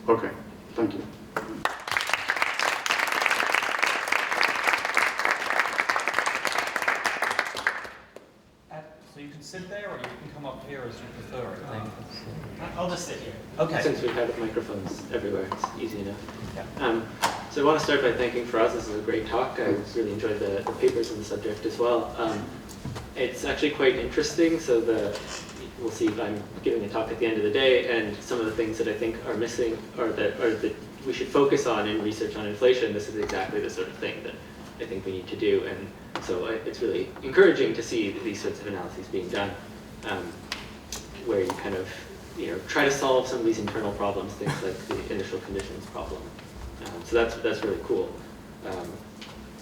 Okay, thank you. So you can sit there, or you can come up here as you prefer, I think. I'll just sit here. Okay. Since we have microphones everywhere, it's easy enough. Yeah. So I want to start by thanking Feraz. This is a great talk. I really enjoyed the papers on the subject as well. It's actually quite interesting. So we'll see if I'm giving a talk at the end of the day, and some of the things that I think are missing, or that we should focus on in research on inflation. This is exactly the sort of thing that I think we need to do, and so it's really encouraging to see these sorts of analyses being done, where you kind of try to solve some of these internal problems, things like the initial conditions problem. So that's really cool.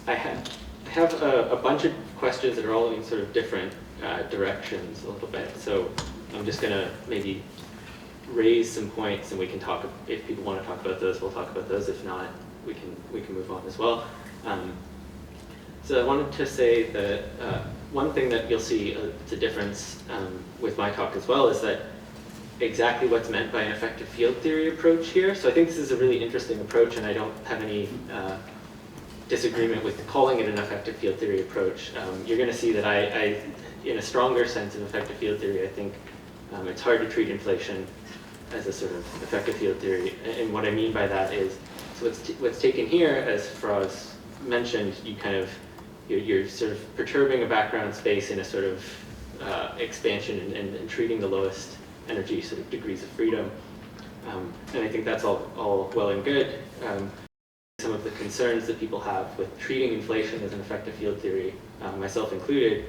I have a bunch of questions that are all in sort of different directions a little bit. So I'm just going to maybe raise some points, and we can talk, if people want to talk about those, we'll talk about those. If not, we can move on as well. So I wanted to say that one thing that you'll see it's a difference with my talk as well is that exactly what's meant by an effective field theory approach here. So I think this is a really interesting approach, and I don't have any disagreement with calling it an effective field theory approach. You're going to see that I, in a stronger sense of effective field theory, I think it's hard to treat inflation as a sort of effective field theory. And what I mean by that is, so what's taken here, as Feraz mentioned, you're sort of perturbing a background space in a sort of expansion and treating the lowest energy sort of degrees of freedom. And I think that's all well and good. Some of the concerns that people have with treating inflation as an effective field theory, myself included,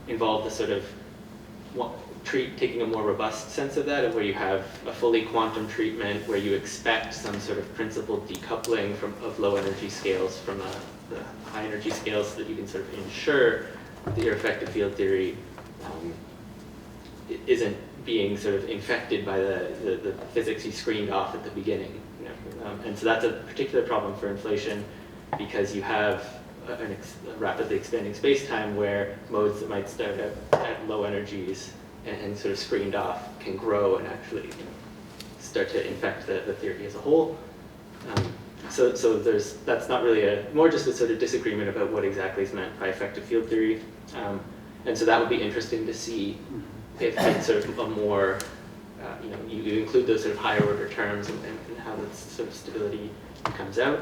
involve the sort of taking a more robust sense of that, of where you have a fully quantum treatment, where you expect some sort of principled decoupling of low energy scales from the high energy scales, so that you can sort of ensure that your effective field theory isn't being sort of infected by the physics you screened off at the beginning. And so that's a particular problem for inflation, because you have a rapidly expanding space-time where modes that might start at low energies and sort of screened off can grow and actually start to infect the theory as a whole. So that's not really more just a sort of disagreement about what exactly is meant by effective field theory. And so that would be interesting to see if it's sort of a more, you include those sort of higher order terms and how that sort of stability comes out.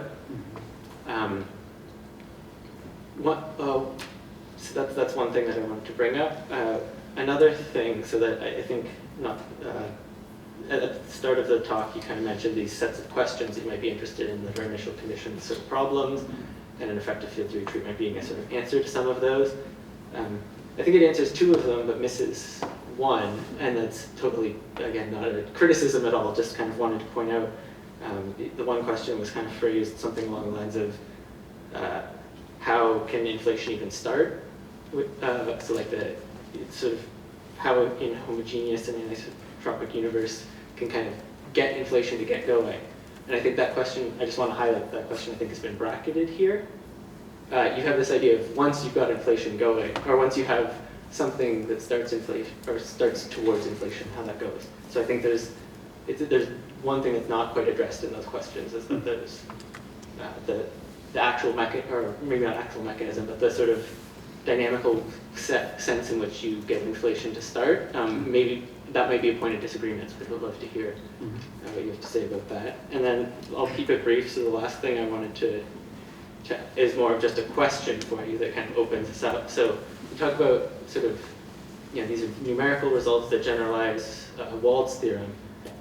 So that's one thing that I wanted to bring up. Another thing, so that I think at the start of the talk, you kind of mentioned these sets of questions that you might be interested in, that are initial conditions sort of problems, and an effective field theory treatment being a sort of answer to some of those. I think it answers two of them, but misses one, and that's totally, again, not a criticism at all, just kind of wanted to point out. The one question was kind of phrased something along the lines of, how can inflation even start? So like sort of how in a homogeneous and anisotropic universe can kind of get inflation to get going. And I think that question, I just want to highlight that question, I think has been bracketed here. You have this idea of once you've got inflation going, or once you have something that starts inflation, or starts towards inflation, how that goes. So I think there's one thing that's not quite addressed in those questions, is that there's the actual mechanism, or maybe not actual mechanism, but the sort of dynamical sense in which you get inflation to start. Maybe that might be a point of disagreement, so I would love to hear what you have to say about that. And then I'll keep it brief, so the last thing I wanted to is more of just a question for you that kind of opens this up. So we talk about sort of, these are numerical results that generalize Wald's theorem,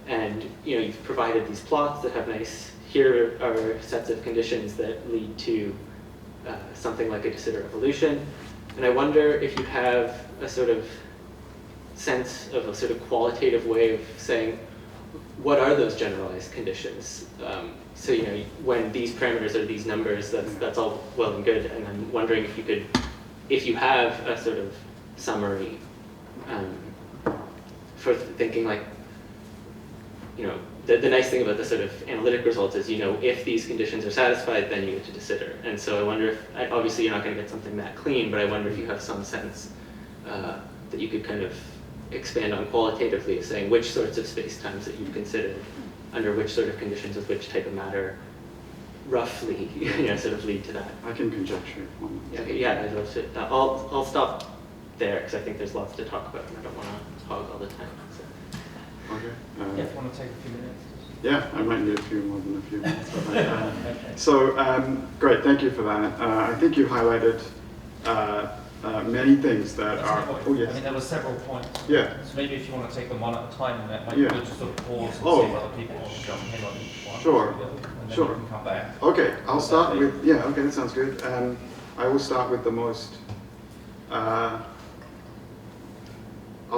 and you've provided these plots that have nice, here are sets of conditions that lead to something like a de Sitter evolution. And I wonder if you have a sort of sense of a sort of qualitative way of saying, what are those generalized conditions? So when these parameters are these numbers, that's all well and good. And I'm wondering if you have a sort of summary for thinking like, the nice thing about the sort of analytic results is, if these conditions are satisfied, then you get to de Sitter. And so I wonder if, obviously you're not going to get something that clean, but I wonder if you have some sense that you could kind of expand on qualitatively, saying which sorts of spacetimes that you've considered, under which sort of conditions with which type of matter, roughly, sort of lead to that. I can conjecture. Okay, yeah, I'd love to. I'll stop there, because I think there's lots to talk about, and I don't want to hog all the time. So. Okay. Yeah, if you want to take a few minutes. Yeah, I might need a few more than a few minutes. So, great, thank you for that. I think you highlighted many things that are. Oh, yes. I mean, there were several points. Yeah. So maybe if you want to take them one at a time, and that might Yeah. we'll just sort of pause and see if other people want to jump in on each one. Sure. And then Sure. we can come back. Okay, I'll start with. Yeah. Okay, that sounds good. I will start with the most. I'll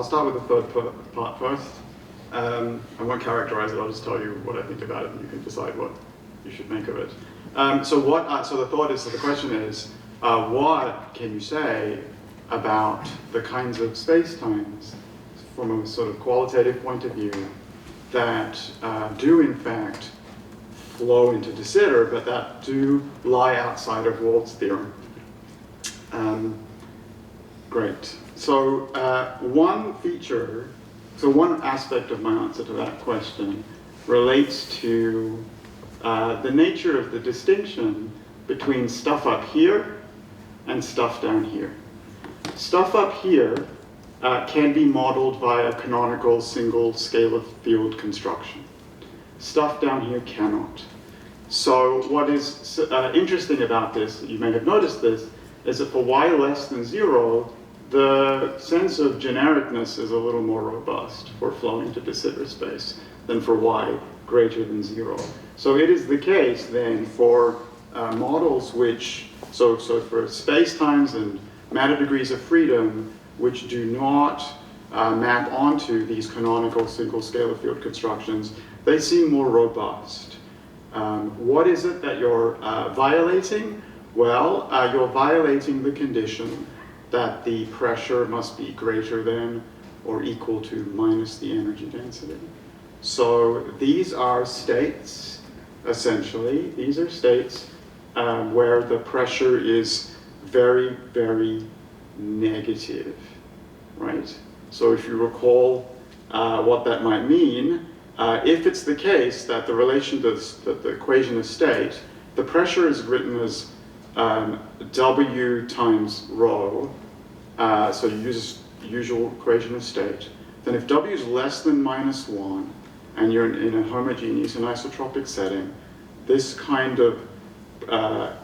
start with the third part first. I won't characterize it. I'll just tell you what I think about it, and you can decide what you should make of it. So the thought is. So the question is. What can you say about the kinds of space-times from a sort of qualitative point of view that do in fact flow into de Sitter, but that do lie outside of Wald's theorem. Great. So one aspect of my answer to that question relates to the nature of the distinction between stuff up here and stuff down here. Stuff up here can be modeled via canonical single scalar field construction. Stuff down here cannot. So what is interesting about this, you may have noticed this, is that for y less than 0, the sense of genericness is a little more robust for flowing to de Sitter space than for y greater than 0. So it is the case then for models which, so for spacetimes and matter degrees of freedom which do not map onto these canonical single scalar field constructions, they seem more robust. What is it that you're violating? Well, you're violating the condition that the pressure must be greater than or equal to minus the energy density. So these are states, essentially. These are states where the pressure is very, very negative, right? So if you recall what that might mean, if it's the case that the relation to the equation of state, the pressure is written as W times rho, so you use the usual equation of state, then if W is less than -1, and you're in a homogeneous anisotropic setting, this kind of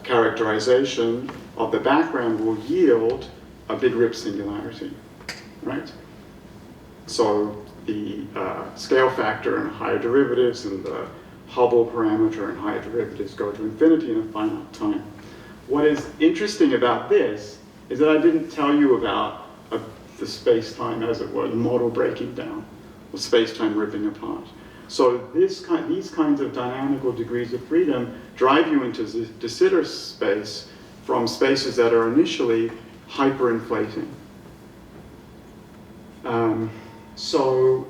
characterization of the background will yield a big rip singularity, right? So the scale factor and higher derivatives and the Hubble parameter and higher derivatives go to infinity in a finite time. What is interesting about this is that I didn't tell you about the space-time, as it were, the model breaking down, or space-time ripping apart. So these kinds of dynamical degrees of freedom drive you into de Sitter space from spaces that are initially hyperinflating. So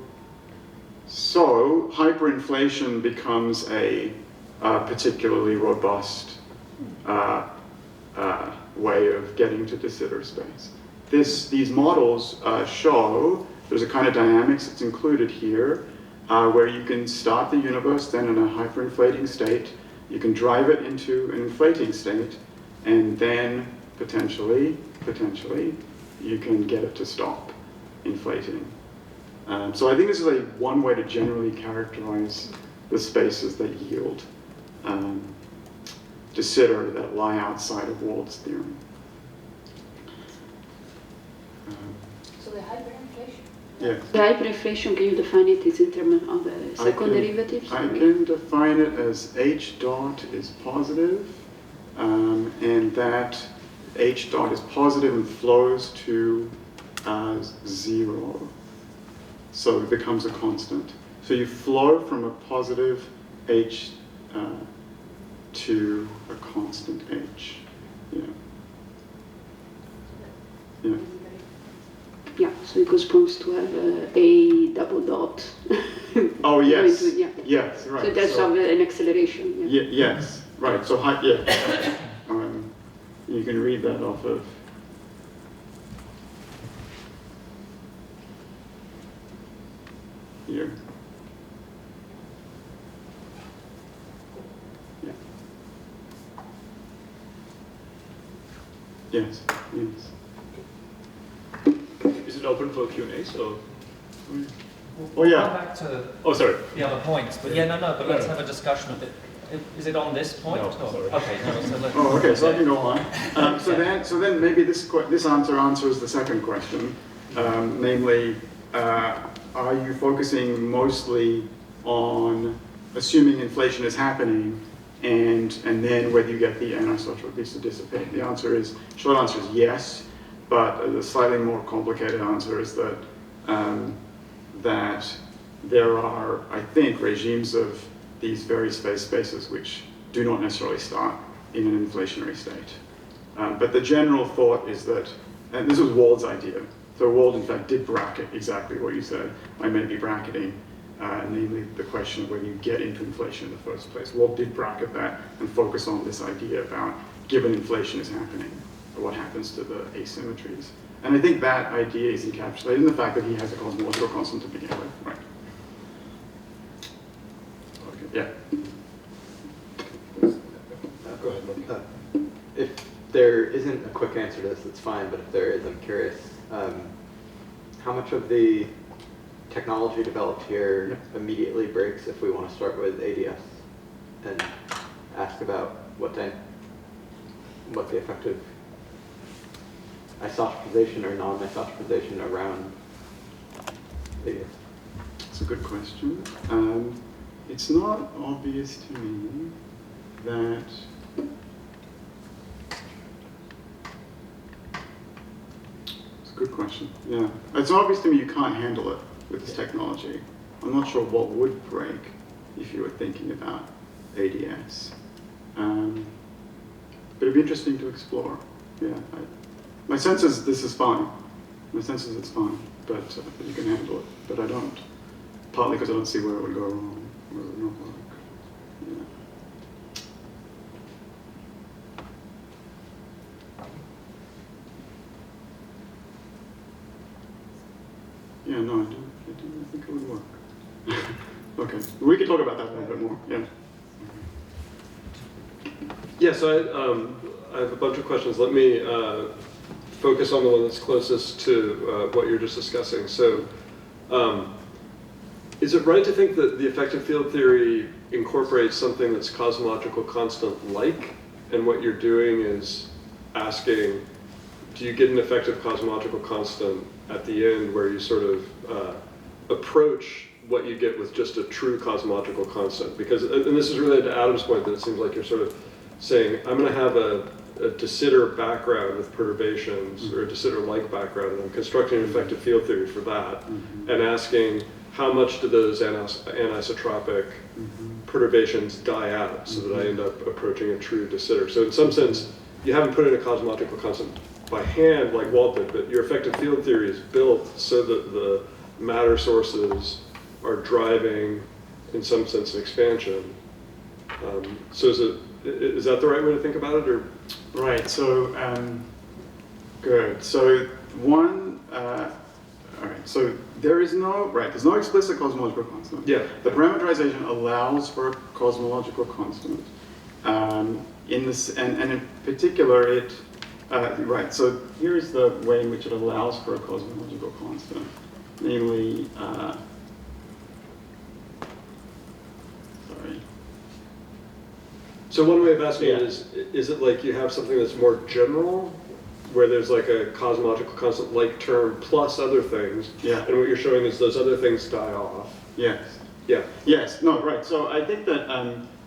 hyperinflation becomes a particularly robust way of getting to de Sitter space. These models show there's a kind of dynamics that's included here where you can start the universe then in a hyperinflating state, you can drive it into an inflating state, and then potentially you can get it to stop inflating. So I think this is one way to generally characterize the spaces that yield de Sitter that lie outside of Wald's theorem. So the hyperinflation? Yes. The hyperinflation, can you define it in terms of the second derivatives? I can define it as h dot is positive, and that h dot is positive and flows to 0. So it becomes a constant. So you flow from a positive h to a constant h. Yeah. Yeah. Yeah, so it corresponds to have a double dot. Oh yes. Yeah. Yes, right. So that's an acceleration. Yeah. Yes, right. So you can read that off of. Here. Yeah. Yes. Yes. Is it open for Q&A? So. Oh yeah. Come back to Oh sorry. the other points, but but let's have a discussion of it. Is it on this point? No, or? sorry. Okay, no, so let's. Oh, okay. So I can go on. So then maybe this answer answers the second question, namely, are you focusing mostly on assuming inflation is happening, and then whether you get the anisotropies to dissipate? The short answer is yes, but the slightly more complicated answer is that that there are, I think, regimes of these very spaces which do not necessarily start in an inflationary state. But the general thought is that, and this was Wald's idea, so Wald in fact did bracket exactly what you said. I may be bracketing namely the question of whether you get into inflation in the first place. What did bracket that and focus on this idea about, given inflation is happening, what happens to the asymmetries? And I think that idea is encapsulated in the fact that he has a cosmological constant to begin with, right? Okay, yeah. Go ahead. If there isn't a quick answer to this, that's fine, but if there is, I'm curious. How much of the technology developed here immediately breaks if we want to start with ADS and ask about what the effective isotropization or non-isotropization around ADS? It's a good question. It's not obvious to me that it's a good question. Yeah, it's obvious to me you can't handle it with this technology. I'm not sure what would break if you were thinking about ADS. But it'd be interesting to explore. Yeah, my sense is this is fine. My sense is it's fine, but you can handle it. But I don't. Partly because I don't see where it would go wrong, where it would not work. Yeah. Yeah, no, I do think it would work. Okay, we can talk about that a little bit more. Yeah. Yeah, so I have a bunch of questions. Let me focus on the one that's closest to what you're just discussing. So, is it right to think that the effective field theory incorporates something that's cosmological constant-like, and what you're doing is asking, do you get an effective cosmological constant at the end where you sort of approach what you get with just a true cosmological constant? Because, and this is related to Adam's point, that it seems like you're sort of saying, I'm going to have a de Sitter background with perturbations, or a de Sitter-like background, and I'm constructing an effective field theory for that, and asking how much do those anisotropic perturbations die out so that I end up approaching a true de Sitter. So in some sense, you haven't put in a cosmological constant by hand like Walt did, but your effective field theory is built so that the matter sources are driving, in some sense, an expansion. So is that the right way to think about it, or? Right. So good. So one. All right. So there's no explicit cosmological constant. Yeah. The parameterization allows for a cosmological constant. In this, and in particular, it. Right. So here's the way in which it allows for a cosmological constant, namely. So one way of asking it is it like you have something that's more general, where there's like a cosmological constant like term plus other things, and what you're showing is those other things die off? Yes. Yeah. Yes. No. Right. So I think that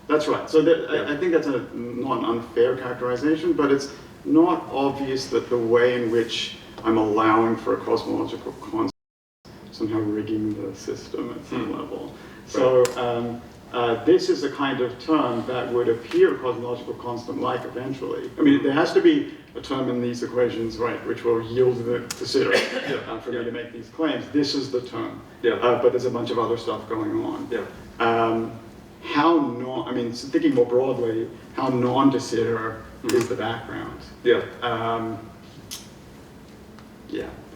that's right. So I think that's not an unfair characterization, but it's not obvious that the way in which I'm allowing for a cosmological constant somehow rigging the system at some level. So. This is a kind of term that would appear cosmological constant-like eventually. I mean, there has to be a term in these equations, right, which will yield the de Sitter for me to make these claims. This is the term. But there's a bunch of other stuff going on. I mean, thinking more broadly, how non-de Sitter is the background? I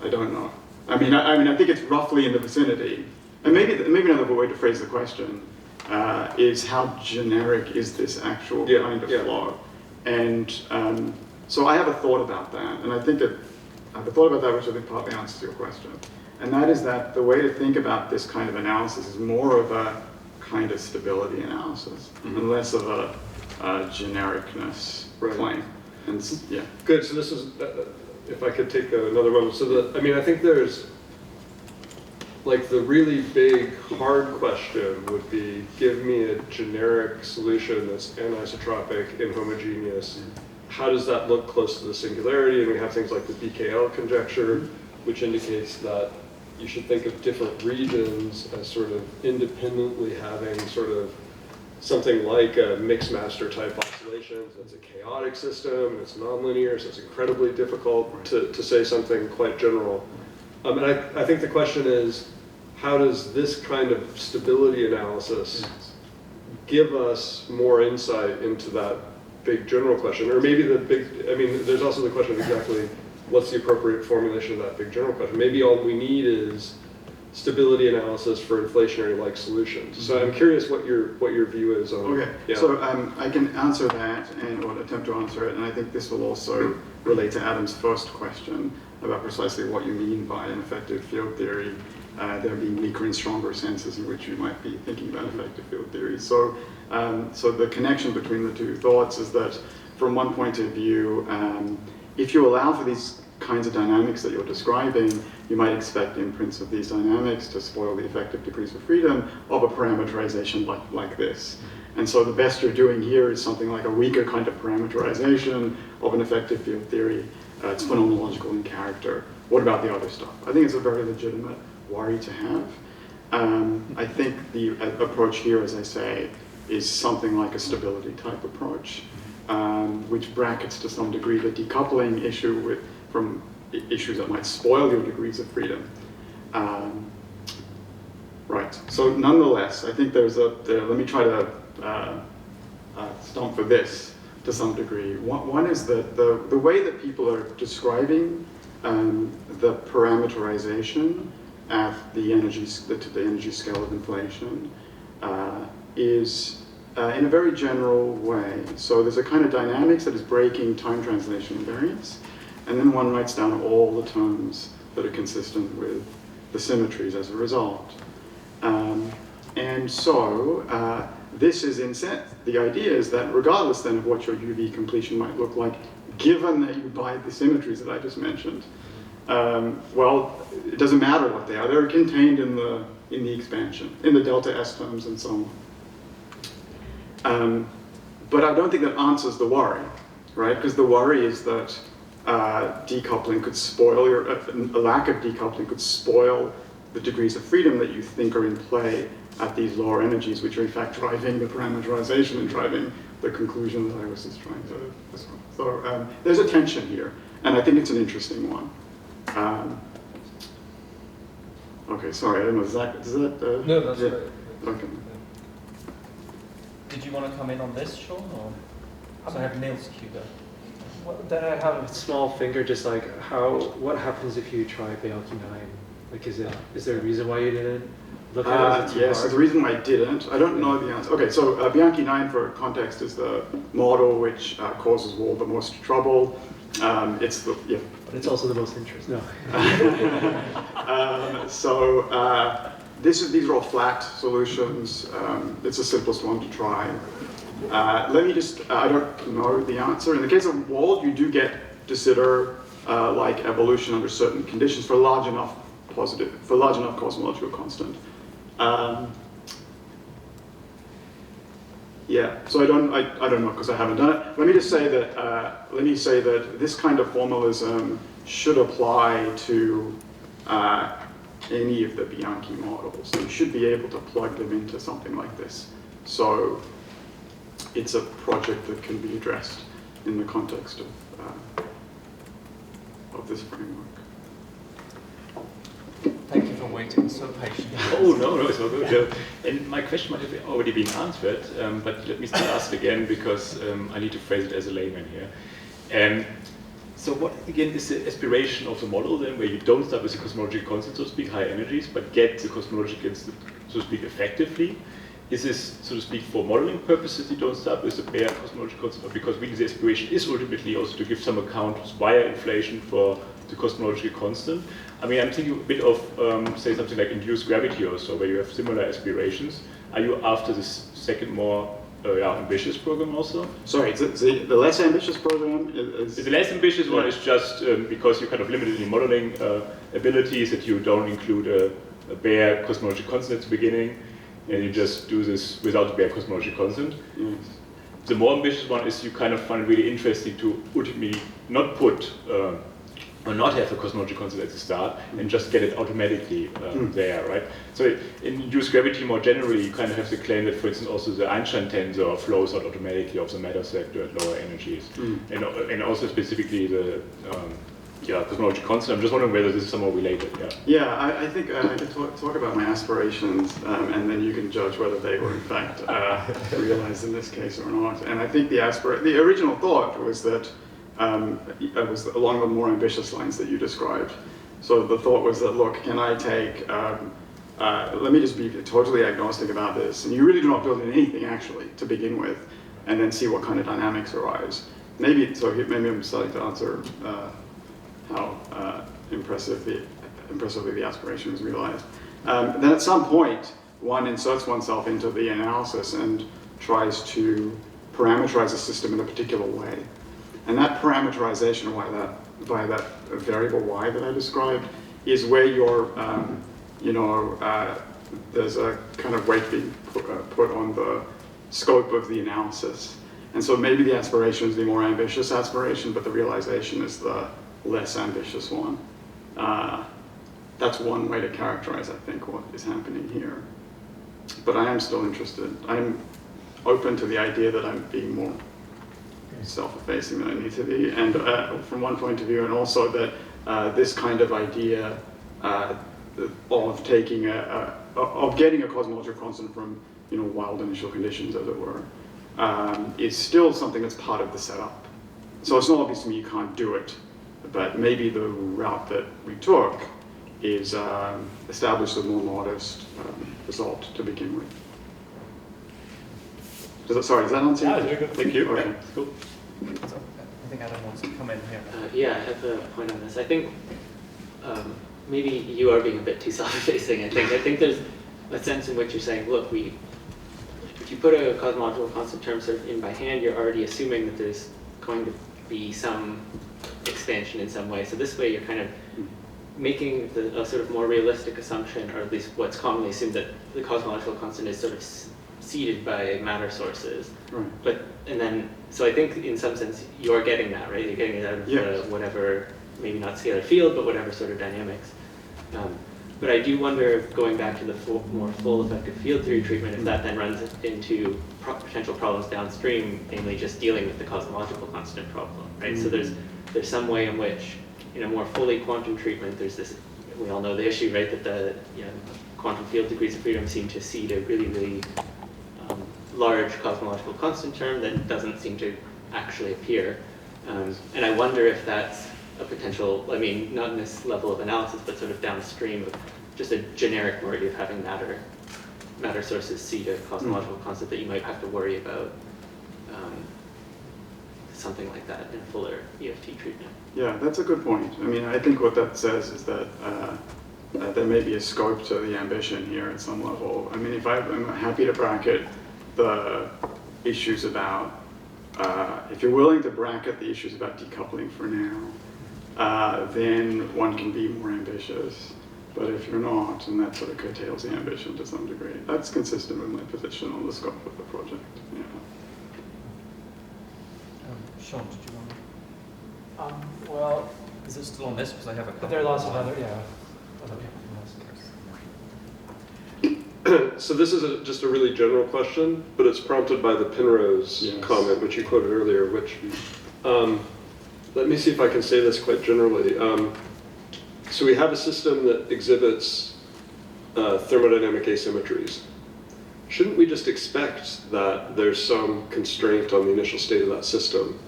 don't know. I mean, I think it's roughly in the vicinity. And maybe another way to phrase the question is how generic is this actual kind of law? And so I have a thought about that, and I think that I have a thought about that which I think partly answers your question. And that is that the way to think about this kind of analysis is more of a kind of stability analysis, and less of a genericness claim. And Good, so this is, if I could take another moment. So I mean, I think there's, like the really big, hard question would be, give me a generic solution that's anisotropic, inhomogeneous. How does that look close to the singularity? And we have things like the BKL conjecture, which indicates that you should think of different regions as sort of independently having sort of something like a mixed master type oscillations. It's a chaotic system, and it's nonlinear, so it's incredibly difficult to say something quite general. And I think the question is, how does this kind of stability analysis give us more insight into that big general question? Or maybe there's also the question of exactly what's the appropriate formulation of that big general question. Maybe all we need is stability analysis for inflationary-like solutions. So I'm curious what your view is on. Okay, so I can answer that or attempt to answer it, and I think this will also relate to Adam's first question about precisely what you mean by an effective field theory. There being weaker and stronger senses in which you might be thinking about effective field theory. So, so the connection between the two thoughts is that, from one point of view, if you allow for these kinds of dynamics that you're describing, you might expect imprints of these dynamics to spoil the effective degrees of freedom of a parameterization like this. And so the best you're doing here is something like a weaker kind of parameterization of an effective field theory. It's phenomenological in character. What about the other stuff? I think it's a very legitimate worry to have. I think the approach here, as I say, is something like a stability type approach, which brackets to some degree the decoupling issue from issues that might spoil your degrees of freedom. Right, so nonetheless, I think let me try to stomp for this to some degree. One is that the way that people are describing the parameterization at the energy scale of inflation is in a very general way. So there's a kind of dynamics that is breaking time translation invariance, and then one writes down all the terms that are consistent with the symmetries as a result. And so this is the idea is that regardless then of what your UV completion might look like, given that you buy the symmetries that I just mentioned, well, it doesn't matter what they are. They're contained in the expansion, in the delta S terms and so on. But I don't think that answers the worry, right? Because the worry is that decoupling could spoil a lack of decoupling could spoil the degrees of freedom that you think are in play at these lower energies, which are in fact driving the parameterization and driving the conclusion that I was just trying to describe. So there's a tension here, and I think it's an interesting one. Okay, sorry, I don't know, is that no, that's yeah. right. Okay. Did you want to come in on this, Sean, or? So I have Neil's cue there. Well, then I have a small finger, just like what happens if you try Bianchi 9? Like, is there a reason why you didn't look at it? Yes, there's a reason why I didn't. I don't know the answer. Okay, so Bianchi 9, for context, is the model which causes all the most trouble. But it's also the most interesting. No. These are all flat solutions. It's the simplest one to try. Let me just, I don't know the answer. In the case of Wald, you do get de Sitter like evolution under certain conditions for large enough cosmological constant. Yeah, so I don't know because I haven't done it. Let me just say that this kind of formalism should apply to any of the Bianchi models. You should be able to plug them into something like this. So it's a project that can be addressed in the context of this framework. Thank you for waiting so patiently. Oh, no, it's all good. And my question might have already been answered, but let me still ask it again because I need to phrase it as a layman here. So what, again, is the aspiration of the model then, where you don't start with the cosmological constant, so to speak, high energies, but get the cosmological constant, so to speak, effectively? Is this, so to speak, for modeling purposes, you don't start with the bare cosmological constant, or because really the aspiration is ultimately also to give some account via inflation for the cosmological constant? I mean, I'm thinking a bit of, say, something like induced gravity or so, where you have similar aspirations. Are you after this second more ambitious program also? Sorry, the less ambitious program is... The less ambitious one is just because you're kind of limited in modeling abilities, that you don't include a bare cosmological constant at the beginning, and you just do this without the bare cosmological constant. Yes. The more ambitious one is you kind of find it really interesting to ultimately not put or not have a cosmological constant at the start and just get it automatically there, right? So in induced gravity more generally, you kind of have the claim that, for instance, also the Einstein tensor flows out automatically of the matter sector at lower energies. And also specifically the cosmology constant. I'm just wondering whether this is somehow related. I think I could talk about my aspirations, and then you can judge whether they were in fact realized in this case or not. And I think the original thought was that it was along the more ambitious lines that you described. So the thought was that, look, can I take, let me just be totally agnostic about this, and you really do not build in anything actually to begin with, and then see what kind of dynamics arise. Maybe I'm starting to answer how impressively the aspiration was realized. Then at some point, one inserts oneself into the analysis and tries to parameterize a system in a particular way. And that parameterization, via that variable y that I described, is where you're, there's a kind of weight being put on the scope of the analysis. And so maybe the aspiration is the more ambitious aspiration, but the realization is the less ambitious one. That's one way to characterize, I think, what is happening here. But I am still interested. I'm open to the idea that I'm being more self-effacing than I need to be, and from one point of view, and also that this kind of idea of taking of getting a cosmological constant from wild initial conditions, as it were, is still something that's part of the setup. So it's not obvious to me you can't do it, but maybe the route that we took is establish a more modest result to begin with. Does that answer? Yeah, very good. Thank you. Okay, cool. So, I think Adam wants to come in here. Yeah, I have a point on this. I think maybe you are being a bit too self-effacing. I think there's a sense in which you're saying, look, if you put a cosmological constant term sort of in by hand, you're already assuming that there's going to be some expansion in some way. So this way, you're kind of making a sort of more realistic assumption, or at least what's commonly assumed, that the cosmological constant is sort of seeded by matter sources. Right. So I think in some sense you're getting that, right? You're getting it out of the whatever, maybe not scalar field, but whatever sort of dynamics. But I do wonder if going back to the more full effective field theory treatment, if that then runs into potential problems downstream, namely just dealing with the cosmological constant problem, right? So there's some way in which, in a more fully quantum treatment, there's this, we all know the issue, right? That the quantum field degrees of freedom seem to seed a really, really large cosmological constant term that doesn't seem to actually appear. And I wonder if that's a potential, I mean, not in this level of analysis, but sort of downstream of just a generic worry of having matter sources seed a cosmological constant, that you might have to worry about something like that in a fuller EFT treatment. Yeah, that's a good point. I mean, I think what that says is that there may be a scope to the ambition here at some level. I mean, I'm happy to bracket the issues about, if you're willing to bracket the issues about decoupling for now, then one can be more ambitious. But if you're not, and that sort of curtails the ambition to some degree. That's consistent with my position on the scope of the project. Yeah. Sean, did you want to? Well, is it still on this? Because I have a couple. But there are lots of other, So this is just a really general question, but it's prompted by the Penrose comment, which you quoted earlier, which, let me see if I can say this quite generally. So we have a system that exhibits thermodynamic asymmetries. Shouldn't we just expect that there's some constraint on the initial state of that system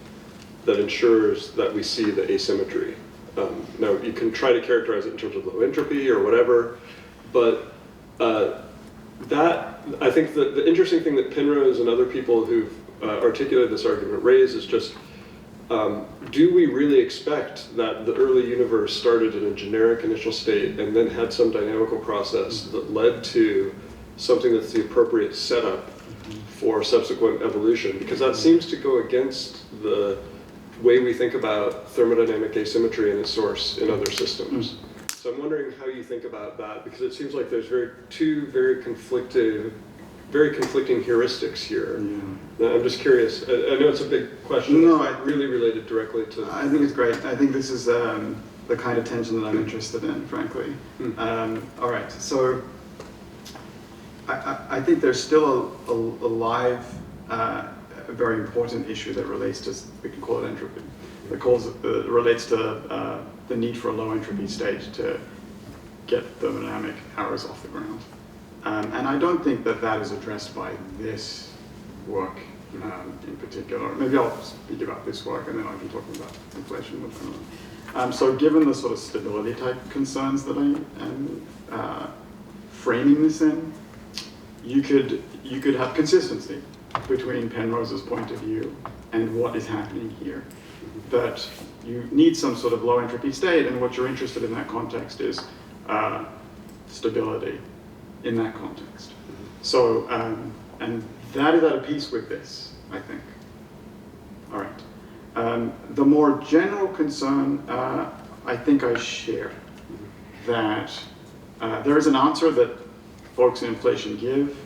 that ensures that we see the asymmetry? Now, you can try to characterize it in terms of low entropy or whatever, but I think the interesting thing that Penrose and other people who've articulated this argument raise is just, do we really expect that the early universe started in a generic initial state and then had some dynamical process that led to something that's the appropriate setup for subsequent evolution? Because that seems to go against the way we think about thermodynamic asymmetry and its source in other systems. So I'm wondering how you think about that, because it seems like there's two very conflicting heuristics here. Yeah. I'm just curious. I know it's a big question. No, it's not really related directly to... I think it's great. I think this is the kind of tension that I'm interested in, frankly. All right, so I think there's still a live, a very important issue that relates to, we can call it entropy, that relates to the need for a low entropy state to get thermodynamic arrows off the ground. And I don't think that that is addressed by this work in particular. Maybe I'll speak about this work and then I can talk about inflation more generally. So given the sort of stability type concerns that I am framing this in, you could have consistency between Penrose's point of view and what is happening here. That you need some sort of low entropy state, and what you're interested in that context is stability in that context. So, and that is at a piece with this, I think. All right. The more general concern, I think I share, that there is an answer that folks in inflation give,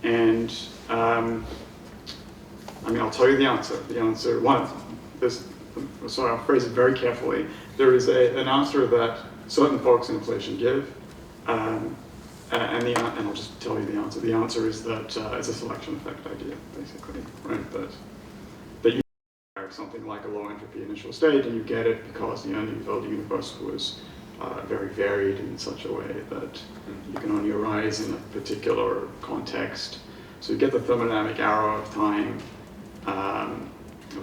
and I mean, I'll tell you the answer. The answer, sorry, I'll phrase it very carefully. There is an answer that certain folks in inflation give, and I'll just tell you the answer. The answer is that it's a selection effect idea, basically, right? That you have something like a low entropy initial state, and you get it because the early universe was very varied in such a way that you can only arise in a particular context. So you get the thermodynamic arrow of time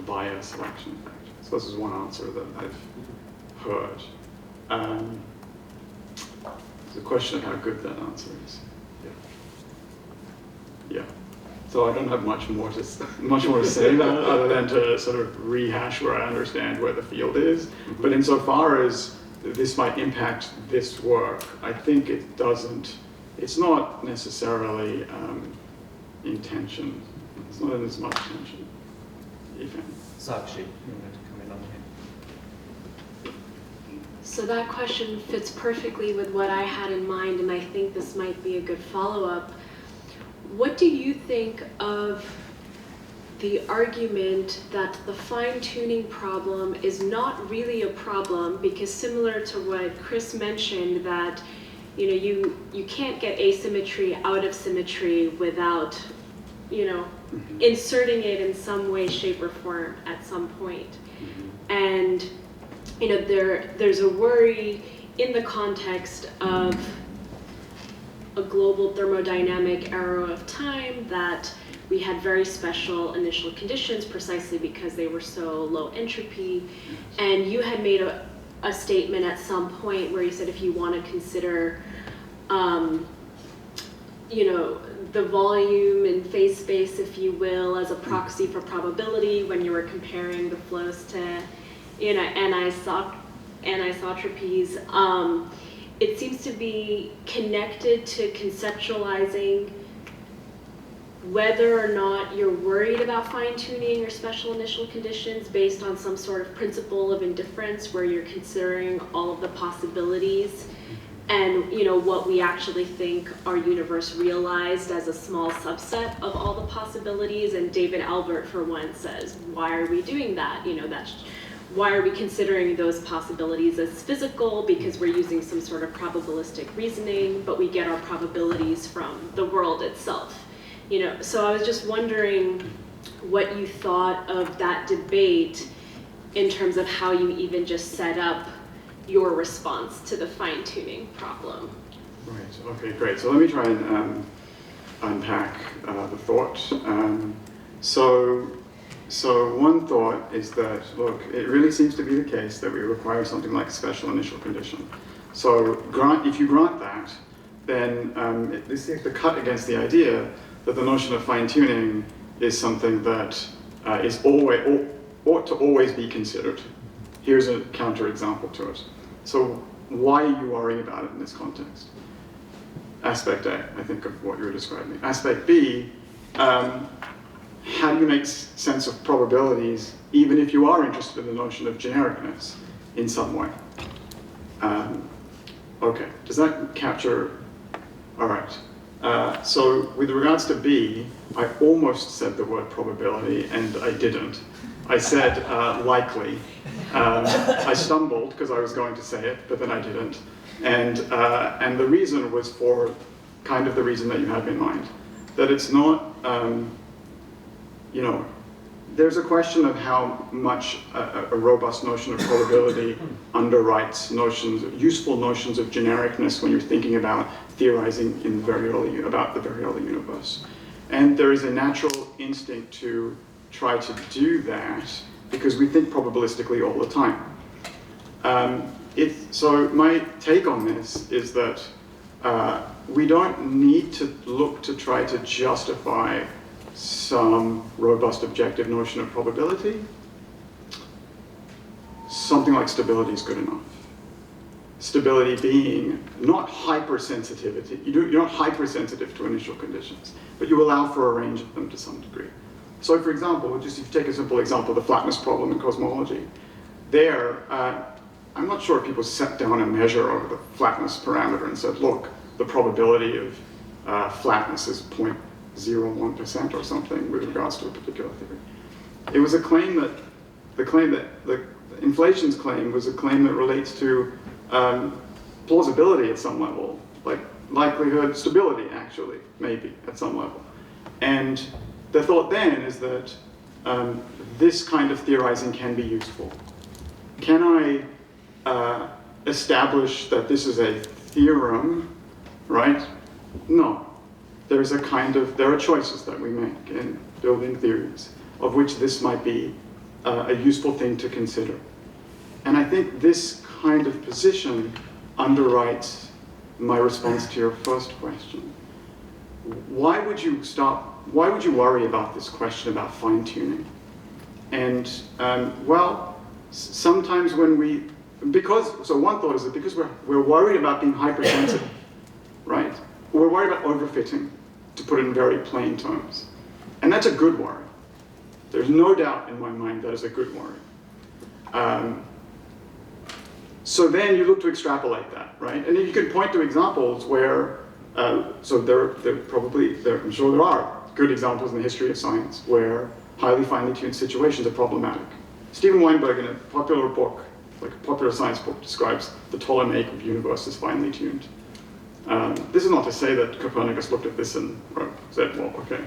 via selection effect. So this is one answer that I've heard. There's a question of how good that answer is. Yeah. So I don't have much more to say about it, other than to sort of rehash where I understand where the field is. But insofar as this might impact this work, I think it doesn't. It's not necessarily in tension. It's not in as much tension, if any. Sakshi, you wanted to come in on here. So that question fits perfectly with what I had in mind, and I think this might be a good follow-up. What do you think of the argument that the fine-tuning problem is not really a problem, because similar to what Chris mentioned, that you can't get asymmetry out of symmetry without inserting it in some way, shape, or form at some point. And there's a worry in the context of a global thermodynamic arrow of time that we had very special initial conditions precisely because they were so low entropy. And you had made a statement at some point where you said if you want to consider the volume and phase space, if you will, as a proxy for probability when you were comparing the flows to anisotropies. It seems to be connected to conceptualizing whether or not you're worried about fine-tuning or special initial conditions based on some sort of principle of indifference where you're considering all of the possibilities and what we actually think our universe realized as a small subset of all the possibilities. And David Albert, for one, says, why are we doing that? Why are we considering those possibilities as physical? Because we're using some sort of probabilistic reasoning, but we get our probabilities from the world itself. So I was just wondering what you thought of that debate in terms of how you even just set up your response to the fine-tuning problem. Right, okay, great. So let me try and unpack the thought. So one thought is that, look, it really seems to be the case that we require something like special initial condition. So if you grant that, then this seems to cut against the idea that the notion of fine-tuning is something that ought to always be considered. Here's a counterexample to it. So why are you worrying about it in this context? Aspect A, I think, of what you were describing. Aspect B, how do you make sense of probabilities even if you are interested in the notion of genericness in some way? Okay, does that capture? All right. So with regards to B, I almost said the word probability and I didn't. I said likely. I stumbled because I was going to say it, but then I didn't. And the reason was for kind of the reason that you have in mind, that it's not, there's a question of how much a robust notion of probability underwrites useful notions of genericness when you're thinking about theorizing about the very early universe. And there is a natural instinct to try to do that because we think probabilistically all the time. So my take on this is that we don't need to look to try to justify some robust objective notion of probability. Something like stability is good enough. Stability being not hypersensitivity. You're not hypersensitive to initial conditions, but you allow for a range of them to some degree. So for example, just if you take a simple example, the flatness problem in cosmology, there, I'm not sure if people sat down and measure over the flatness parameter and said, look, the probability of flatness is 0.01% or something with regards to a particular theory. It was a claim that, the inflation's claim was a claim that relates to plausibility at some level, like likelihood, stability actually, maybe at some level. And the thought then is that this kind of theorizing can be useful. Can I establish that this is a theorem, right? No. There are choices that we make in building theories, of which this might be a useful thing to consider. And I think this kind of position underwrites my response to your first question. Why would you worry about this question about fine-tuning? And well, sometimes when so one thought is that because we're worried about being hypersensitive, right? We're worried about overfitting, to put it in very plain terms. And that's a good worry. There's no doubt in my mind that is a good worry. So then you look to extrapolate that, right? And you can point to examples where, I'm sure there are good examples in the history of science where highly finely tuned situations are problematic. Steven Weinberg, in a popular book, like a popular science book, describes the Ptolemaic universe as finely tuned. This is not to say that Copernicus looked at this and said, well, okay,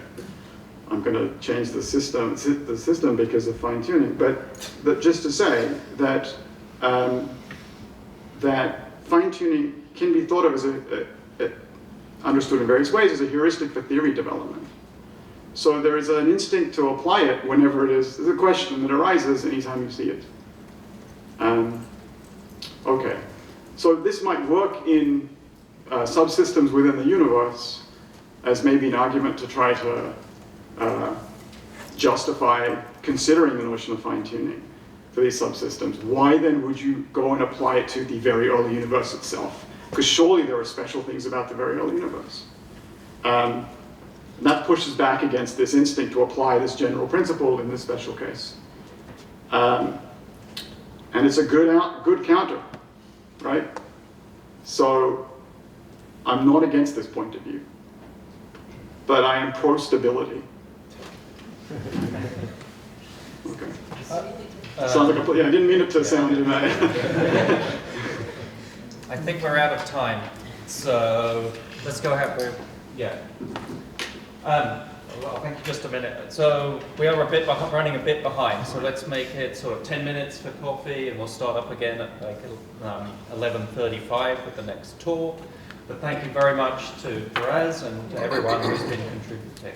I'm going to change the system because of fine-tuning. But just to say that that fine-tuning can be thought of as understood in various ways as a heuristic for theory development. So there is an instinct to apply it whenever it is. There's a question that arises anytime you see it. Okay, so this might work in subsystems within the universe as maybe an argument to try to justify considering the notion of fine-tuning for these subsystems. Why then would you go and apply it to the very early universe itself? Because surely there are special things about the very early universe. That pushes back against this instinct to apply this general principle in this special case. And it's a good counter, right? So I'm not against this point of view, but I am pro-stability. Okay. Sounds like I didn't mean it to sound dramatic. I think we're out of time, so let's go ahead with, I'll thank you just a minute. So we are running a bit behind, so let's make it sort of 10 minutes for coffee, and we'll start up again at like 11:35 with the next talk. But thank you very much to Feraz and to everyone who's been contributing.